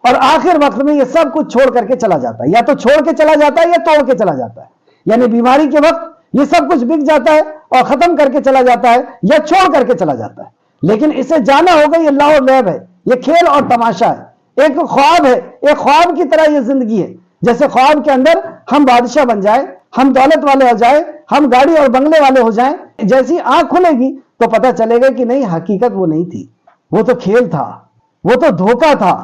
[SPEAKER 1] اور آخر وقت میں یہ سب کچھ چھوڑ کر کے چلا جاتا ہے، یا تو چھوڑ کے چلا جاتا ہے یا توڑ کے چلا جاتا ہے. یعنی بیماری کے وقت یہ سب کچھ بک جاتا ہے اور ختم کر کے چلا جاتا ہے یا چھوڑ کر کے چلا جاتا ہے. لیکن اسے جانا ہوگا یہ لہو و لعب ہے، یہ کھیل اور تماشا ہے، ایک خواب ہے، ایک خواب کی طرح یہ زندگی ہے. جیسے خواب کے اندر ہم بادشاہ بن جائیں، ہم دولت والے ہو جائیں، ہم گاڑی اور بنگلے والے ہو جائیں، جیسی آنکھ کھلے گی تو پتہ چلے گا کہ نہیں، حقیقت وہ نہیں تھی، وہ تو کھیل تھا، وہ تو دھوکہ تھا،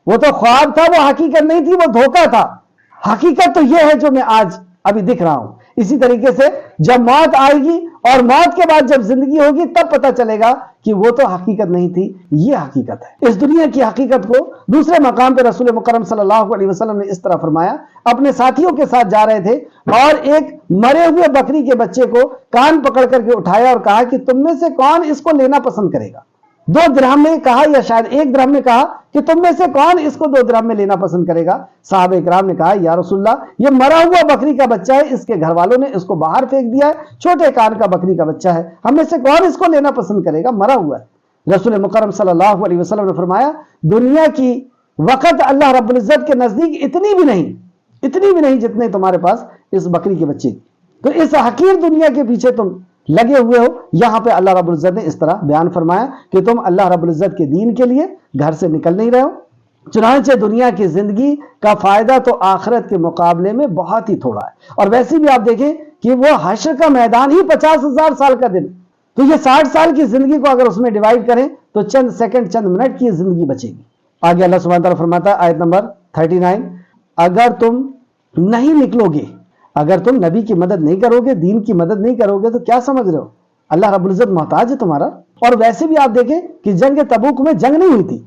[SPEAKER 1] وہ تو خواب تھا، وہ حقیقت نہیں تھی، وہ دھوکہ تھا. حقیقت تو یہ ہے جو میں آج ابھی دکھ رہا ہوں. اسی طریقے سے جب موت آئے گی اور موت کے بعد جب زندگی ہوگی تب پتہ چلے گا کہ وہ تو حقیقت نہیں تھی، یہ حقیقت ہے. اس دنیا کی حقیقت کو دوسرے مقام پہ رسول مکرم صلی اللہ علیہ وسلم نے اس طرح فرمایا. اپنے ساتھیوں کے ساتھ جا رہے تھے اور ایک مرے ہوئے بکری کے بچے کو کان پکڑ کر کے اٹھایا اور کہا کہ تم میں سے کون اس کو لینا پسند کرے گا. 2 درہم میں کہا یا شاید 1 درہم میں کہا کہ تم میں سے کون اس کو 2 درہم میں لینا پسند کرے گا؟ صحابہ اکرام نے کہا یا رسول اللہ یہ مرا ہوا بکری کا بچہ ہے، اس کے گھر والوں نے اس کو باہر پھینک دیا ہے، چھوٹے کان کا بکری کا بچہ ہے، ہم میں سے کون اس کو لینا پسند کرے گا؟ مرا ہوا ہے۔ رسول مکرم صلی اللہ علیہ وسلم نے فرمایا دنیا کی وقت اللہ رب العزت کے نزدیک اتنی بھی نہیں جتنے تمہارے پاس اس بکری کے بچے کی، تو اس حقیر دنیا کے پیچھے تم لگے ہوئے ہو۔ یہاں پہ اللہ رب العزت نے اس طرح بیان فرمایا کہ تم اللہ رب العزت کے دین کے لیے گھر سے نکل نہیں رہے ہو۔ چنانچہ دنیا کی زندگی کا فائدہ تو آخرت کے مقابلے میں بہت ہی تھوڑا ہے، اور ویسے بھی آپ دیکھیں کہ وہ حشر کا میدان ہی 50,000 سال کا دن، تو یہ 60 سال کی زندگی کو اگر اس میں ڈیوائڈ کریں تو چند سیکنڈ چند منٹ کی زندگی بچے گی۔ آگے اللہ سبحانہ تعالیٰ فرماتا ہے آیت نمبر 39، اگر تم نہیں نکلو گے، اگر تم نبی کی مدد نہیں کرو گے، دین کی مدد نہیں کرو گے، تو کیا سمجھ رہے ہو اللہ رب العزت محتاج ہے تمہارا؟ اور ویسے بھی آپ دیکھیں کہ جنگ تبوک میں جنگ نہیں ہوئی تھی،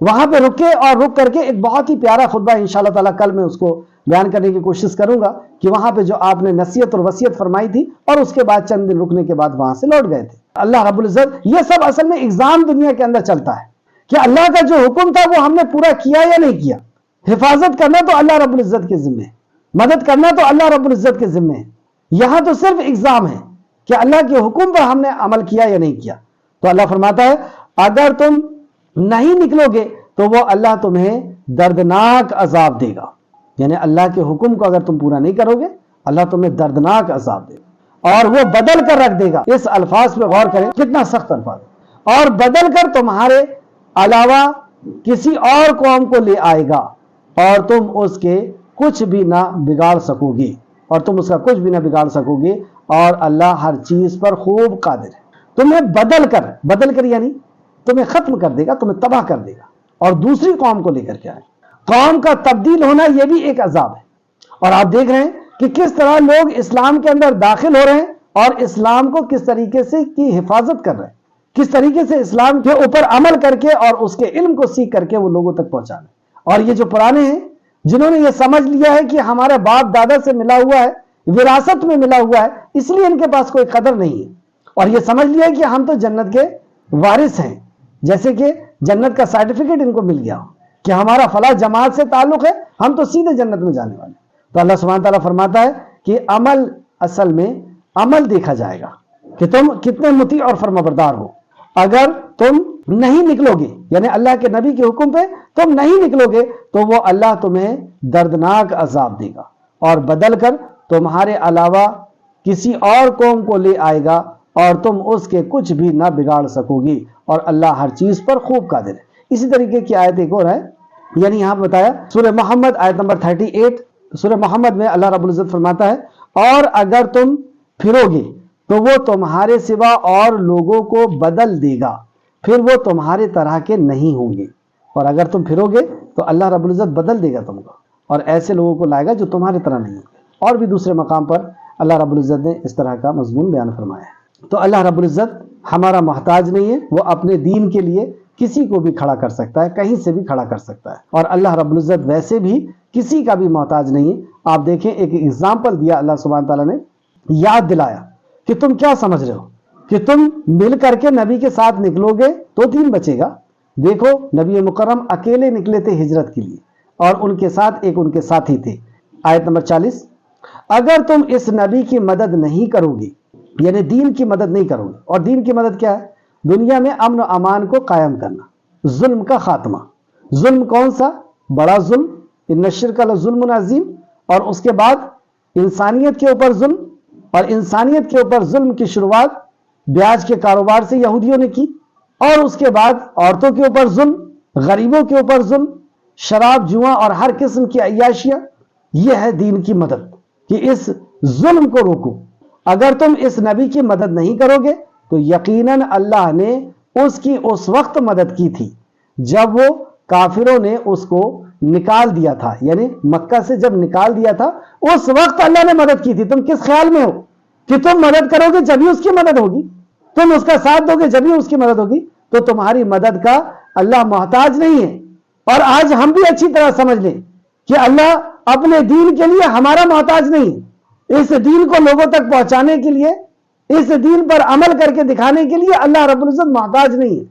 [SPEAKER 1] وہاں پہ رکے اور رک کر کے ایک بہت ہی پیارا خطبہ انشاءاللہ تعالیٰ کل میں اس کو بیان کرنے کی کوشش کروں گا کہ وہاں پہ جو آپ نے نصیحت اور وصیت فرمائی تھی اور اس کے بعد چند دن رکنے کے بعد وہاں سے لوٹ گئے تھے۔ اللہ رب العزت یہ سب اصل میں ایگزام دنیا کے اندر چلتا ہے کہ اللہ کا جو حکم تھا وہ ہم نے پورا کیا یا نہیں کیا۔ حفاظت کرنا تو اللہ رب العزت کے ذمہ ہے، مدد کرنا تو اللہ رب العزت کے ذمہ ہے، یہاں تو صرف ایگزام ہے کہ اللہ کے حکم پر ہم نے عمل کیا یا نہیں کیا۔ تو اللہ فرماتا ہے اگر تم نہیں نکلو گے تو وہ اللہ تمہیں دردناک عذاب دے گا، یعنی اللہ کے حکم کو اگر تم پورا نہیں کرو گے اللہ تمہیں دردناک عذاب دے گا، اور وہ بدل کر رکھ دے گا۔ اس الفاظ پہ غور کریں کتنا سخت الفاظ، اور بدل کر تمہارے علاوہ کسی اور قوم کو لے آئے گا اور تم اس کے کچھ بھی نہ بگاڑ سکو گے، اور تم اس کا کچھ بھی نہ بگاڑ سکو گے، اور اللہ ہر چیز پر خوب قادر ہے۔ تمہیں بدل کر یعنی تمہیں ختم کر دے گا، تمہیں تباہ کر دے گا اور دوسری قوم کو لے کر کے آئے۔ قوم کا تبدیل ہونا یہ بھی ایک عذاب ہے، اور آپ دیکھ رہے ہیں کہ کس طرح لوگ اسلام کے اندر داخل ہو رہے ہیں اور اسلام کو کس طریقے سے کی حفاظت کر رہے ہیں، کس طریقے سے اسلام کے اوپر عمل کر کے اور اس کے علم کو سیکھ کر کے وہ لوگوں تک پہنچا رہے ہیں۔ اور یہ جو پرانے ہیں جنہوں نے یہ سمجھ لیا ہے کہ ہمارا باپ دادا سے ملا ہوا ہے، وراثت میں ملا ہوا ہے، اس لیے ان کے پاس کوئی قدر نہیں ہے، اور یہ سمجھ لیا ہے کہ ہم تو جنت کے وارث ہیں، جیسے کہ جنت کا سرٹیفکیٹ ان کو مل گیا ہو کہ ہمارا فلاں جماعت سے تعلق ہے، ہم تو سیدھے جنت میں جانے والے۔ تو اللہ سبحانہ تعالیٰ فرماتا ہے کہ عمل، اصل میں عمل دیکھا جائے گا کہ تم کتنے مطیع اور فرمانبردار ہو۔ اگر تم نہیں نکلو گے، یعنی اللہ کے نبی کے حکم پہ تم نہیں نکلو گے تو وہ اللہ تمہیں دردناک عذاب دے گا، اور بدل کر تمہارے علاوہ کسی اور قوم کو لے آئے گا اور تم اس کے کچھ بھی نہ بگاڑ سکو گی، اور اللہ ہر چیز پر خوب قادر ہے۔ اسی طریقے کی آیت ایک اور ہے، یعنی یہاں بتایا سورہ محمد آیت نمبر 38، سورہ محمد میں اللہ رب العزت فرماتا ہے اور اگر تم پھرو گے تو وہ تمہارے سوا اور لوگوں کو بدل دے گا، پھر وہ تمہارے طرح کے نہیں ہوں گے۔ اور اگر تم پھرو گے تو اللہ رب العزت بدل دے گا تم کو، اور ایسے لوگوں کو لائے گا جو تمہارے طرح نہیں ہوں گے۔ اور بھی دوسرے مقام پر اللہ رب العزت نے اس طرح کا مضمون بیان فرمایا ہے۔ تو اللہ رب العزت ہمارا محتاج نہیں ہے، وہ اپنے دین کے لیے کسی کو بھی کھڑا کر سکتا ہے، کہیں سے بھی کھڑا کر سکتا ہے، اور اللہ رب العزت ویسے بھی کسی کا بھی محتاج نہیں ہے۔ آپ دیکھیں ایک ایگزامپل دیا اللہ سبحانہ تعالیٰ نے، یاد دلایا کہ تم کیا سمجھ رہے ہو کہ تم مل کر کے نبی کے ساتھ نکلو گے تو دین بچے گا؟ دیکھو نبی مکرم اکیلے نکلے تھے ہجرت کے لیے، اور ان کے ساتھ ایک ان کے ساتھی تھے۔ آیت نمبر 40، اگر تم اس نبی کی مدد نہیں کرو گے، یعنی دین کی مدد نہیں کرو گے، اور دین کی مدد کیا ہے؟ دنیا میں امن و امان کو قائم کرنا، ظلم کا خاتمہ۔ ظلم کون سا؟ بڑا ظلم، ان الشرک لظلم عظیم، اور اس کے بعد انسانیت کے اوپر ظلم، اور انسانیت کے اوپر ظلم کی شروعات بیاج کے کاروبار سے یہودیوں نے کی، اور اس کے بعد عورتوں کے اوپر ظلم، غریبوں کے اوپر ظلم، شراب جوا اور ہر قسم کی عیاشیاں۔ یہ ہے دین کی مدد کہ اس ظلم کو روکو۔ اگر تم اس نبی کی مدد نہیں کرو گے تو یقیناً اللہ نے اس کی اس وقت مدد کی تھی جب وہ کافروں نے اس کو نکال دیا تھا، یعنی مکہ سے جب نکال دیا تھا اس وقت اللہ نے مدد کی تھی۔ تم کس خیال میں ہو کہ تم مدد کرو گے جبھی اس کی مدد ہوگی، تم اس کا ساتھ دو گے جبھی اس کی مدد ہوگی؟ تو تمہاری مدد کا اللہ محتاج نہیں ہے۔ اور آج ہم بھی اچھی طرح سمجھ لیں کہ اللہ اپنے دین کے لیے ہمارا محتاج نہیں ہے۔ اس دین کو لوگوں تک پہنچانے کے لیے، اس دین پر عمل کر کے دکھانے کے لیے اللہ رب العزت محتاج نہیں ہے۔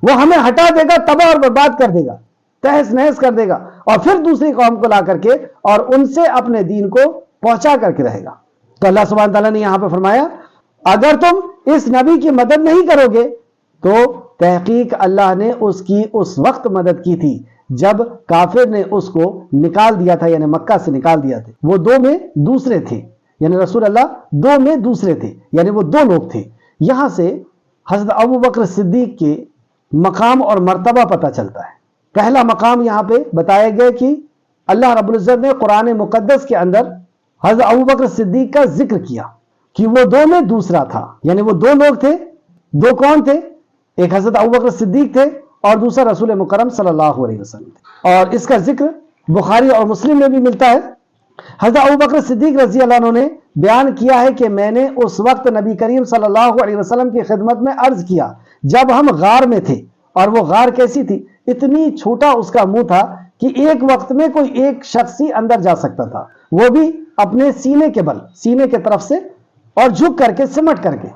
[SPEAKER 1] وہ ہمیں ہٹا دے گا، تباہ اور برباد کر دے گا، تہس نہس کر دے گا، اور پھر دوسری قوم کو لا کر کے اور ان سے اپنے دین کو پہنچا کر کے رہے گا۔ تو اللہ سبحانہ تعالیٰ نے یہاں پہ فرمایا اگر تم اس نبی کی مدد نہیں کرو گے تو تحقیق اللہ نے اس کی اس وقت مدد کی تھی جب کافر نے اس کو نکال دیا تھا، یعنی مکہ سے نکال دیا تھا۔ وہ دو میں دوسرے تھے، یعنی رسول اللہ دو میں دوسرے تھے، یعنی وہ دو لوگ تھے۔ یہاں سے حضرت ابو بکر صدیق کے مقام اور مرتبہ پتہ چلتا ہے۔ پہلا مقام یہاں پہ بتایا گیا کہ اللہ رب العزت نے قرآن مقدس کے اندر حضرت ابو بکر صدیق کا ذکر کیا کہ وہ دو میں دوسرا تھا، یعنی وہ دو لوگ تھے۔ دو کون تھے؟ ایک حضرت ابو بکر صدیق تھے اور دوسرا رسول مکرم صلی اللہ علیہ وسلم تھے، اور اس کا ذکر بخاری اور مسلم میں بھی ملتا ہے۔ حضرت ابو بکر صدیق رضی اللہ عنہ نے بیان کیا ہے کہ میں نے اس وقت نبی کریم صلی اللہ علیہ وسلم کی خدمت میں عرض کیا جب ہم غار میں تھے، اور وہ غار کیسی تھی؟ اتنی چھوٹا اس کا منہ تھا کہ ایک وقت میں کوئی ایک شخص ہی اندر جا سکتا تھا، وہ بھی اپنے سینے کے بل، سینے کے طرف سے، اور جھک کر کے، سمٹ کر کے،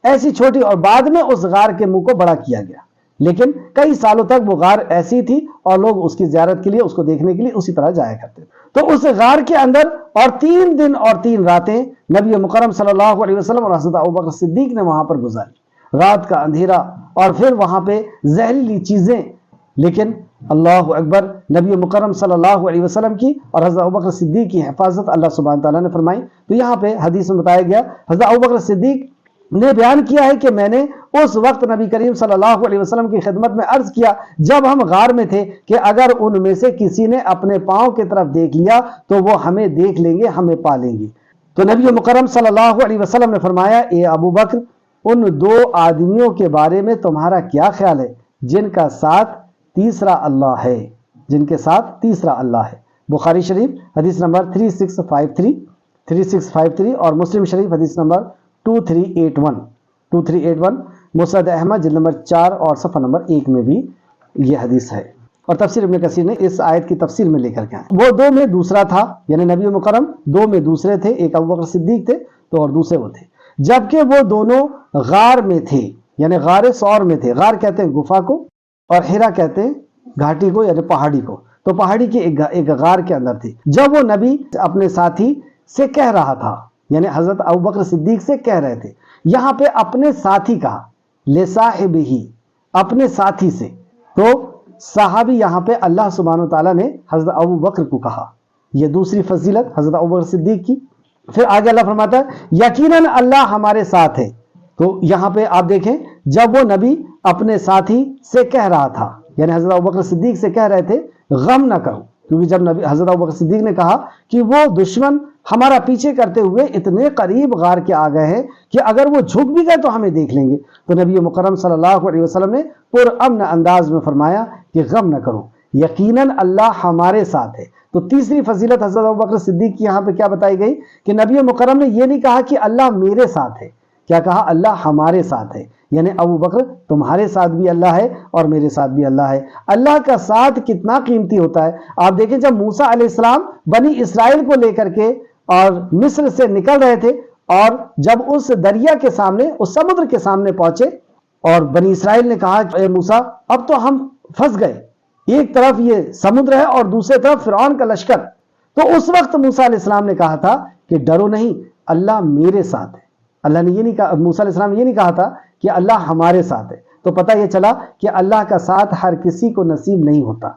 [SPEAKER 1] ایسی چھوٹی، اور بعد میں اس غار کے منہ کو بڑا کیا گیا، لیکن کئی سالوں تک وہ غار ایسی تھی اور لوگ اس کی زیارت کے لیے، اس کو دیکھنے کے لیے اسی طرح جایا کرتے تھے۔ تو اس غار کے اندر اور 3 دن اور 3 راتیں نبی مکرم صلی اللہ علیہ وسلم اور حضرت ابوبکر صدیق نے وہاں پر گزاری، رات کا اندھیرا اور پھر وہاں پہ زہریلی چیزیں، لیکن اللہ اکبر، نبی مکرم صلی اللہ علیہ وسلم کی اور حضرت ابوبکر صدیق کی حفاظت اللہ سبحانہ تعالیٰ نے فرمائی۔ تو یہاں پہ حدیث میں بتایا گیا، حضرت ابوبکر صدیق نے بیان کیا ہے کہ میں نے اس وقت نبی کریم صلی اللہ علیہ وسلم کی خدمت میں عرض کیا جب ہم غار میں تھے کہ اگر ان میں سے کسی نے اپنے پاؤں کی طرف دیکھ لیا تو وہ ہمیں دیکھ لیں گے، ہمیں پا لیں گے۔ تو نبی مکرم صلی اللہ علیہ وسلم نے فرمایا، اے ابو بکر، ان 2 آدمیوں کے بارے میں تمہارا کیا خیال ہے جن کا ساتھ تیسرا اللہ ہے، جن کے ساتھ تیسرا اللہ ہے؟ بخاری شریف حدیث نمبر 3653 اور مسلم شریف حدیث نمبر 2381، مسند احمد جلد نمبر 4 اور صفحہ نمبر 1 میں بھی یہ حدیث ہے، اور تفسیر ابن کثیر نے اس آیت کی تفسیر میں لے کر کے وہ 2 میں دوسرا تھا، یعنی نبی مکرم 2 میں دوسرے تھے، ایک ابوبکر صدیق تھے تو اور دوسرے وہ تھے، جبکہ وہ دونوں غار میں تھے، یعنی غار ثور میں تھے۔ غار کہتے ہیں گفا کو، اور ہیرا کہتے ہیں گھاٹی کو، یعنی پہاڑی کو۔ تو پہاڑی کے ایک غار کے اندر تھی۔ جب وہ نبی اپنے ساتھی سے کہہ رہا تھا، یعنی حضرت ابوبکر صدیق سے کہہ رہے تھے، یہاں پہ اپنے ساتھی کہا، لصاحبہ، اپنے ساتھی سے، تو صحابی یہاں پہ اللہ سبحانہ وتعالیٰ نے حضرت ابوبکر کو کہا۔ یہ دوسری فضیلت حضرت ابوبکر صدیق کی۔ پھر آگے اللہ فرماتا ہے یقیناً اللہ ہمارے ساتھ ہے۔ تو یہاں پہ آپ دیکھیں، جب وہ نبی اپنے ساتھی سے کہہ رہا تھا، یعنی حضرت ابوبکر صدیق سے کہہ رہے تھے غم نہ کرو، کیونکہ جب نبی حضرت ابوبکر صدیق نے کہا کہ وہ دشمن ہمارا پیچھے کرتے ہوئے اتنے قریب غار کے آ گئے ہیں کہ اگر وہ جھک بھی گئے تو ہمیں دیکھ لیں گے، تو نبی مکرم صلی اللہ علیہ وسلم نے پرامن انداز میں فرمایا کہ غم نہ کرو، یقیناً اللہ ہمارے ساتھ ہے۔ تو تیسری فضیلت حضرت ابوبکر صدیق کی یہاں پہ کیا بتائی گئی کہ نبی مکرم نے یہ نہیں کہا کہ اللہ میرے ساتھ ہے، کیا کہا؟ اللہ ہمارے ساتھ ہے، یعنی ابو بکر تمہارے ساتھ بھی اللہ ہے اور میرے ساتھ بھی اللہ ہے۔ اللہ کا ساتھ کتنا قیمتی ہوتا ہے۔ آپ دیکھیں جب موسیٰ علیہ السلام بنی اسرائیل کو لے کر کے اور مصر سے نکل رہے تھے، اور جب اس دریا کے سامنے، اس سمندر کے سامنے پہنچے، اور بنی اسرائیل نے کہا اے موسیٰ اب تو ہم پھنس گئے، ایک طرف یہ سمندر ہے اور دوسرے طرف فرعون کا لشکر، تو اس وقت موسیٰ علیہ السلام نے کہا تھا کہ ڈرو نہیں، اللہ میرے ساتھ ہے۔ اللہ نے یہ نہیں کہا، موسیٰ علیہ السلام نے یہ نہیں کہا تھا کہ اللہ ہمارے ساتھ ہے۔ تو پتہ یہ چلا کہ اللہ کا ساتھ ہر کسی کو نصیب نہیں ہوتا۔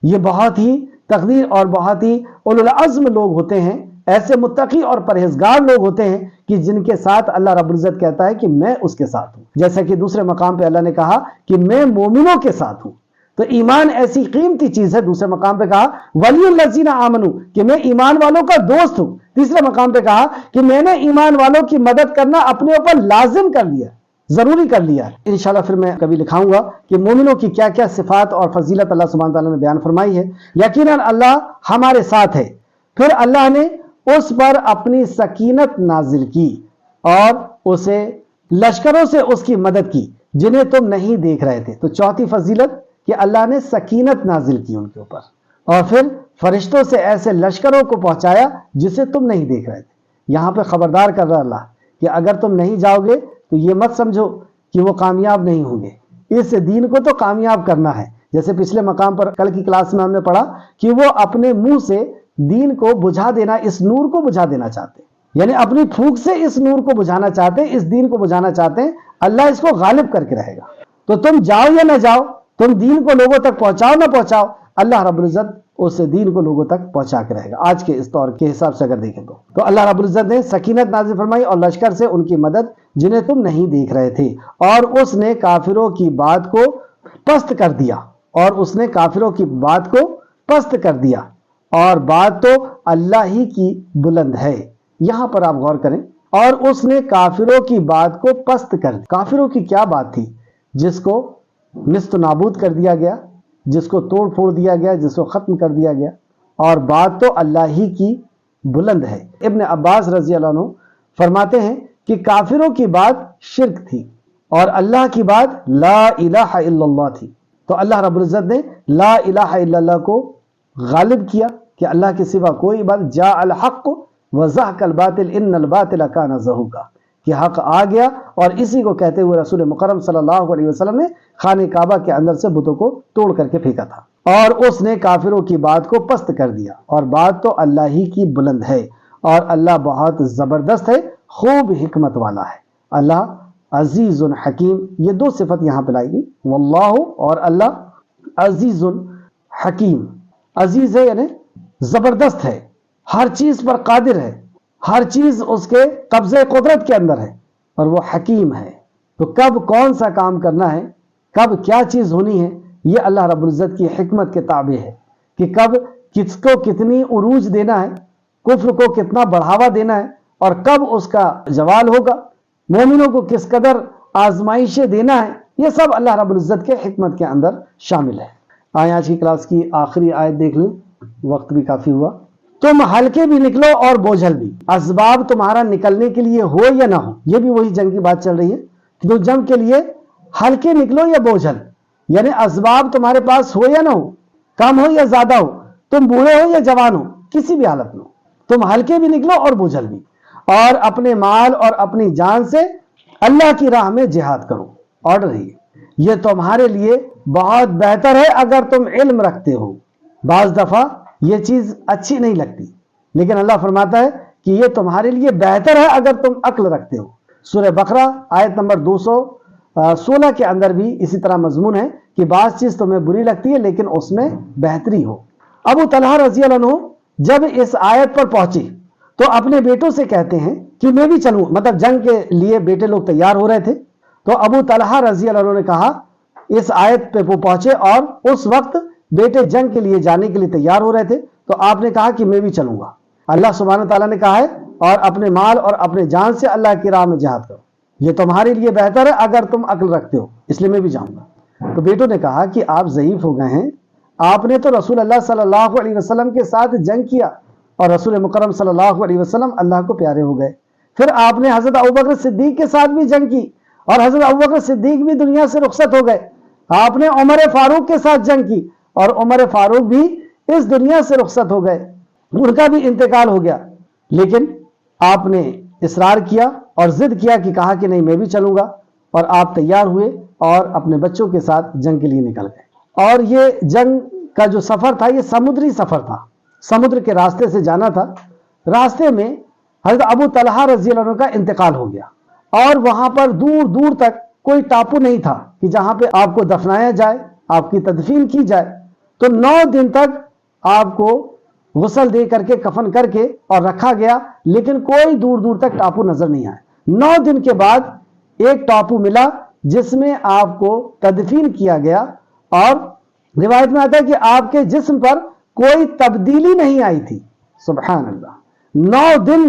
[SPEAKER 1] یہ بہت ہی تقدیر اور بہت ہی اولو العزم لوگ ہوتے ہیں، ایسے متقی اور پرہیزگار لوگ ہوتے ہیں کہ جن کے ساتھ اللہ رب العزت کہتا ہے کہ میں اس کے ساتھ ہوں، جیسا کہ دوسرے مقام پہ اللہ نے کہا کہ میں مومنوں کے ساتھ ہوں۔ تو ایمان ایسی قیمتی چیز ہے۔ دوسرے مقام پہ کہا ولی الذین آمنوا، کہ میں ایمان والوں کا دوست ہوں۔ تیسرے مقام پہ کہا کہ میں نے ایمان والوں کی مدد کرنا اپنے اوپر لازم کر لیا، ضروری کر لیا۔ انشاءاللہ پھر میں کبھی لکھاؤں گا کہ مومنوں کی کیا کیا صفات اور فضیلت اللہ سبحانہ تعالیٰ نے بیان فرمائی ہے۔ یقیناً اللہ ہمارے ساتھ ہے۔ پھر اللہ نے اس پر اپنی سکینت نازل کی اور اسے لشکروں سے اس کی مدد کی جنہیں تم نہیں دیکھ رہے تھے۔ تو چوتھی فضیلت کہ اللہ نے سکینت نازل کی ان کے اوپر، اور پھر فرشتوں سے ایسے لشکروں کو پہنچایا جسے تم نہیں دیکھ رہے تھے۔ یہاں پہ خبردار کر رہا اللہ کہ اگر تم نہیں جاؤ گے تو یہ مت سمجھو کہ وہ کامیاب نہیں ہوں گے، اس دین کو تو کامیاب کرنا ہے. جیسے پچھلے مقام پر کل کی کلاس میں ہم نے پڑھا کہ وہ اپنے منہ سے دین کو بجھا دینا، اس نور کو بجھا دینا چاہتے ہیں، یعنی اپنی پھونک سے اس نور کو بجھانا چاہتے ہیں، اس دین کو بجھانا چاہتے ہیں. اللہ اس کو غالب کر کے رہے گا. تو تم جاؤ یا نہ جاؤ، تم دین کو لوگوں تک پہنچاؤ نہ پہنچاؤ، اللہ رب العزت اس دین کو لوگوں تک پہنچا کے رہے گا. آج کے اس دور کے حساب سے اگر دیکھیں تو اللہ رب العزت نے سکینت نازل فرمائی اور لشکر سے ان کی مدد جنہیں تم نہیں دیکھ رہے تھے، اور اس نے کافروں کی بات کو پست کر دیا، اور اس نے کافروں کی بات کو پست کر دیا، اور بات تو اللہ ہی کی بلند ہے. یہاں پر آپ غور کریں، اور اس نے کافروں کی بات کو پست کر دیا. کافروں کی کیا بات تھی جس کو نیست و نابود کر دیا گیا، جس کو توڑ پھوڑ دیا گیا، جس کو ختم کر دیا گیا، اور بات تو اللہ ہی کی بلند ہے. ابن عباس رضی اللہ عنہ فرماتے ہیں کہ کافروں کی بات شرک تھی اور اللہ کی بات لا الہ الا اللہ تھی. تو اللہ رب العزت نے لا الہ الا اللہ کو غالب کیا کہ اللہ کے سوا کوئی بات. جاء الحق وزهق الباطل ان الباطل كان زهوقا، کہ حق آ گیا، اور اسی کو کہتے ہوئے رسول مکرم صلی اللہ علیہ وسلم نے خانہ کعبہ کے اندر سے بتوں کو توڑ کر کے پھینکا تھا. اور اس نے کافروں کی بات کو پست کر دیا، اور بات تو اللہ ہی کی بلند ہے، اور اللہ بہت زبردست ہے، خوب حکمت والا ہے. اللہ عزیز حکیم، یہ دو صفت یہاں پہ لائی گئی، واللہ اور اللہ عزیز حکیم. عزیز ہے یعنی زبردست ہے، ہر چیز پر قادر ہے، ہر چیز اس کے قبضے قدرت کے اندر ہے، اور وہ حکیم ہے. تو کب کون سا کام کرنا ہے، کب کیا چیز ہونی ہے، یہ اللہ رب العزت کی حکمت کے تابع ہے کہ کب کس کو کتنی عروج دینا ہے، کفر کو کتنا بڑھاوا دینا ہے، اور کب اس کا زوال ہوگا، مومنوں کو کس قدر آزمائشیں دینا ہے. یہ سب اللہ رب العزت کے حکمت کے اندر شامل ہے. آئیں آج کی کلاس کی آخری آیت دیکھ لیں، وقت بھی کافی ہوا. تم ہلکے بھی نکلو اور بوجھل بھی. اسباب تمہارا نکلنے کے لیے ہو یا نہ ہو، یہ بھی وہی جنگ کی بات چل رہی ہے کہ تو جنگ کے لیے ہلکے نکلو یا بوجھل، یعنی اسباب تمہارے پاس ہو یا نہ ہو، کم ہو یا زیادہ ہو، تم بوڑھے ہو یا جوان ہو، کسی بھی حالت میں تم ہلکے بھی نکلو اور بوجھل بھی، اور اپنے مال اور اپنی جان سے اللہ کی راہ میں جہاد کرو. آرڈر ہے یہ تمہارے لیے بہت بہتر ہے اگر تم علم رکھتے ہو. بعض دفعہ یہ چیز اچھی نہیں لگتی، لیکن اللہ فرماتا ہے کہ یہ تمہارے لیے بہتر ہے اگر تم عقل رکھتے ہو. سورہ بقرہ آیت نمبر 216 کے اندر بھی اسی طرح مضمون ہے کہ بعض چیز تمہیں بری لگتی ہے لیکن اس میں بہتری ہو. ابو طلحہ رضی اللہ عنہ جب اس آیت پر پہنچے تو اپنے بیٹوں سے کہتے ہیں کہ میں بھی چلوں، مطلب جنگ کے لیے بیٹے لوگ تیار ہو رہے تھے. تو ابو طلحہ رضی اللہ عنہ نے کہا، اس آیت پہ وہ پہنچے اور اس وقت بیٹے جنگ کے لیے جانے کے لیے تیار ہو رہے تھے، تو آپ نے کہا کہ میں بھی چلوں گا. اللہ سبحانہ تعالیٰ نے کہا ہے اور اپنے مال اور اپنے جان سے اللہ کی راہ میں جہاد کرو، یہ تمہارے لیے بہتر ہے اگر تم عقل رکھتے ہو، اس لیے میں بھی جاؤں گا. تو بیٹوں نے کہا کہ آپ ضعیف ہو گئے ہیں، آپ نے تو رسول اللہ صلی اللہ علیہ وسلم کے ساتھ جنگ کیا اور رسول مکرم صلی اللہ علیہ وسلم اللہ کو پیارے ہو گئے. پھر آپ نے حضرت ابوبکر صدیق کے ساتھ بھی جنگ کی اور حضرت ابوبکر صدیق بھی دنیا سے رخصت ہو گئے. آپ نے عمر فاروق کے ساتھ جنگ کی اور عمر فاروق بھی اس دنیا سے رخصت ہو گئے، ان کا بھی انتقال ہو گیا. لیکن آپ نے اصرار کیا اور ضد کیا کہ کہا کہ نہیں میں بھی چلوں گا، اور آپ تیار ہوئے اور اپنے بچوں کے ساتھ جنگ کے لیے نکل گئے. اور یہ جنگ کا جو سفر تھا یہ سمندری سفر تھا، سمندر کے راستے سے جانا تھا. راستے میں حضرت ابو طلحہ رضی اللہ عنہ کا انتقال ہو گیا، اور وہاں پر دور دور تک کوئی ٹاپو نہیں تھا کہ جہاں پہ آپ کو دفنایا جائے، آپ کی تدفین کی جائے. تو 9 دن تک آپ کو غسل دے کر کے کفن کر کے اور رکھا گیا، لیکن کوئی دور دور تک ٹاپو نظر نہیں آیا. 9 دن کے بعد ایک ٹاپو ملا جس میں آپ کو تدفین کیا گیا، اور روایت میں آتا ہے کہ آپ کے جسم پر کوئی تبدیلی نہیں آئی تھی. سبحان اللہ، 9 دن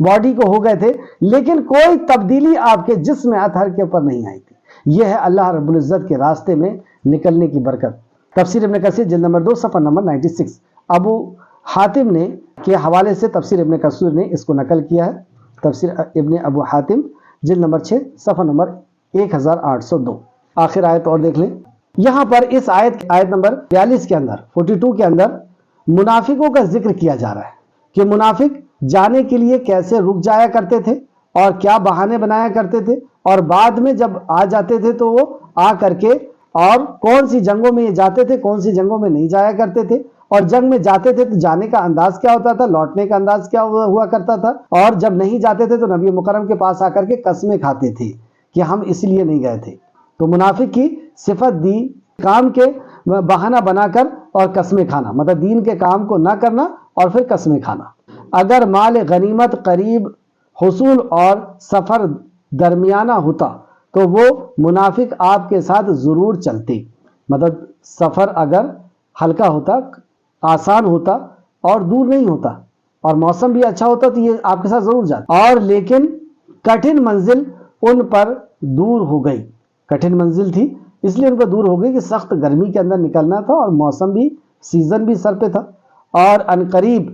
[SPEAKER 1] باڈی کو ہو گئے تھے لیکن کوئی تبدیلی آپ کے جسم اطہر کے اوپر نہیں آئی تھی. یہ ہے اللہ رب العزت کے راستے میں نکلنے کی برکت. تفسیر ابن کثیر جلد نمبر 2 صفحہ نمبر 96 ابو حاتم نے کے حوالے سے تفسیر ابن کثیر نے اس کو نقل کیا ہے. تفسیر ابن ابو حاتم جلد نمبر 6 صفحہ نمبر 1802. آخر آیت اور دیکھ لیں. یہاں پر اس آیت نمبر 42 کے اندر 42 کے اندر منافقوں کا ذکر کیا جا رہا ہے کہ منافق جانے کے لیے کیسے رک جایا کرتے تھے اور کیا بہانے بنایا کرتے تھے، اور بعد میں جب آ جاتے تھے تو وہ آ کر کے اور کون سی جنگوں میں یہ جاتے تھے، کون سی جنگوں میں نہیں جایا کرتے تھے، اور جنگ میں جاتے تھے تو جانے کا انداز کیا ہوتا تھا، لوٹنے کا انداز کیا ہوا کرتا تھا، اور جب نہیں جاتے تھے تو نبی مکرم کے پاس آ کر کے قسمیں کھاتے تھے کہ ہم اس لیے نہیں گئے تھے۔ تو منافق کی صفت دی کام کے بہانہ بنا کر اور قسمیں کھانا، مطلب دین کے کام کو نہ کرنا اور پھر قسمیں کھانا۔ اگر مال غنیمت قریب حصول اور سفر درمیانہ ہوتا تو وہ منافق آپ کے ساتھ ضرور چلتے، مطلب سفر اگر ہلکا ہوتا، آسان ہوتا اور دور نہیں ہوتا اور موسم بھی اچھا ہوتا تو یہ آپ کے ساتھ ضرور جاتا، اور لیکن کٹھن منزل ان پر دور ہو گئی، کٹھن منزل تھی اس لیے ان کو دور ہو گئی کہ سخت گرمی کے اندر نکلنا تھا اور موسم بھی، سیزن بھی سر پہ تھا، اور عنقریب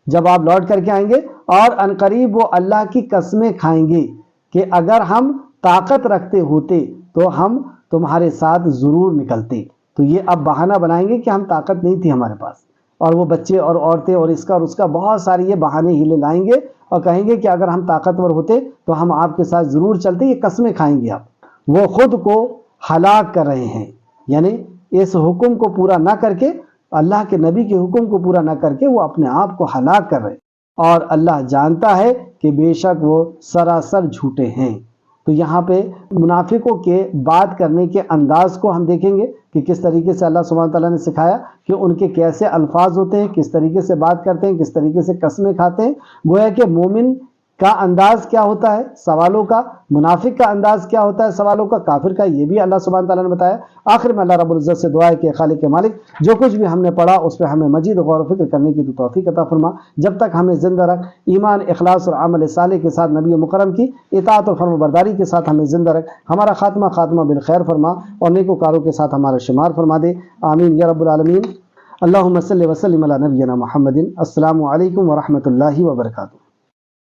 [SPEAKER 1] جب آپ لوٹ کر کے آئیں گے اور عنقریب وہ اللہ کی قسمیں کھائیں گے کہ اگر ہم طاقت رکھتے ہوتے تو ہم تمہارے ساتھ ضرور نکلتے۔ تو یہ اب بہانہ بنائیں گے کہ ہم طاقت نہیں تھی ہمارے پاس، اور وہ بچے اور عورتیں اور اس کا اور اس کا بہت سارے یہ بہانے ہیلے لائیں گے اور کہیں گے کہ اگر ہم طاقتور ہوتے تو ہم آپ کے ساتھ ضرور چلتے، یہ قسمیں کھائیں گے آپ۔ وہ خود کو ہلاک کر رہے ہیں، یعنی اس حکم کو پورا نہ کر کے، اللہ کے نبی کے حکم کو پورا نہ کر کے وہ اپنے آپ کو ہلاک کر رہے ہیں، اور اللہ جانتا ہے کہ بے شک وہ سراسر جھوٹے ہیں۔ تو یہاں پہ منافقوں کے بات کرنے کے انداز کو ہم دیکھیں گے کہ کس طریقے سے اللہ سبحانہ تعالیٰ نے سکھایا کہ ان کے کیسے الفاظ ہوتے ہیں، کس طریقے سے بات کرتے ہیں، کس طریقے سے قسمیں کھاتے ہیں۔ گویا کہ مومن کا انداز کیا ہوتا ہے سوالوں کا، منافق کا انداز کیا ہوتا ہے سوالوں کا، کافر کا، یہ بھی اللہ سبحانہ تعالیٰ نے بتایا۔ آخر میں اللہ رب العزت سے دعا ہے کہ خالق مالک جو کچھ بھی ہم نے پڑھا اس پہ ہمیں مزید غور و فکر کرنے کی تو توفیق عطا فرما، جب تک ہمیں زندہ رکھ، ایمان، اخلاص اور عمل صالح کے ساتھ نبی مکرم کی اطاعت اور فرما برداری کے ساتھ ہمیں زندہ رکھ، ہمارا خاتمہ بالخیر فرما اور نیکوکاروں کے ساتھ ہمارا شمار فرما دے، آمین یا رب العالمین۔ اللہم صلی وسلم علی نبینا محمد۔ السلام علیکم ورحمۃ اللہ وبرکاتہ۔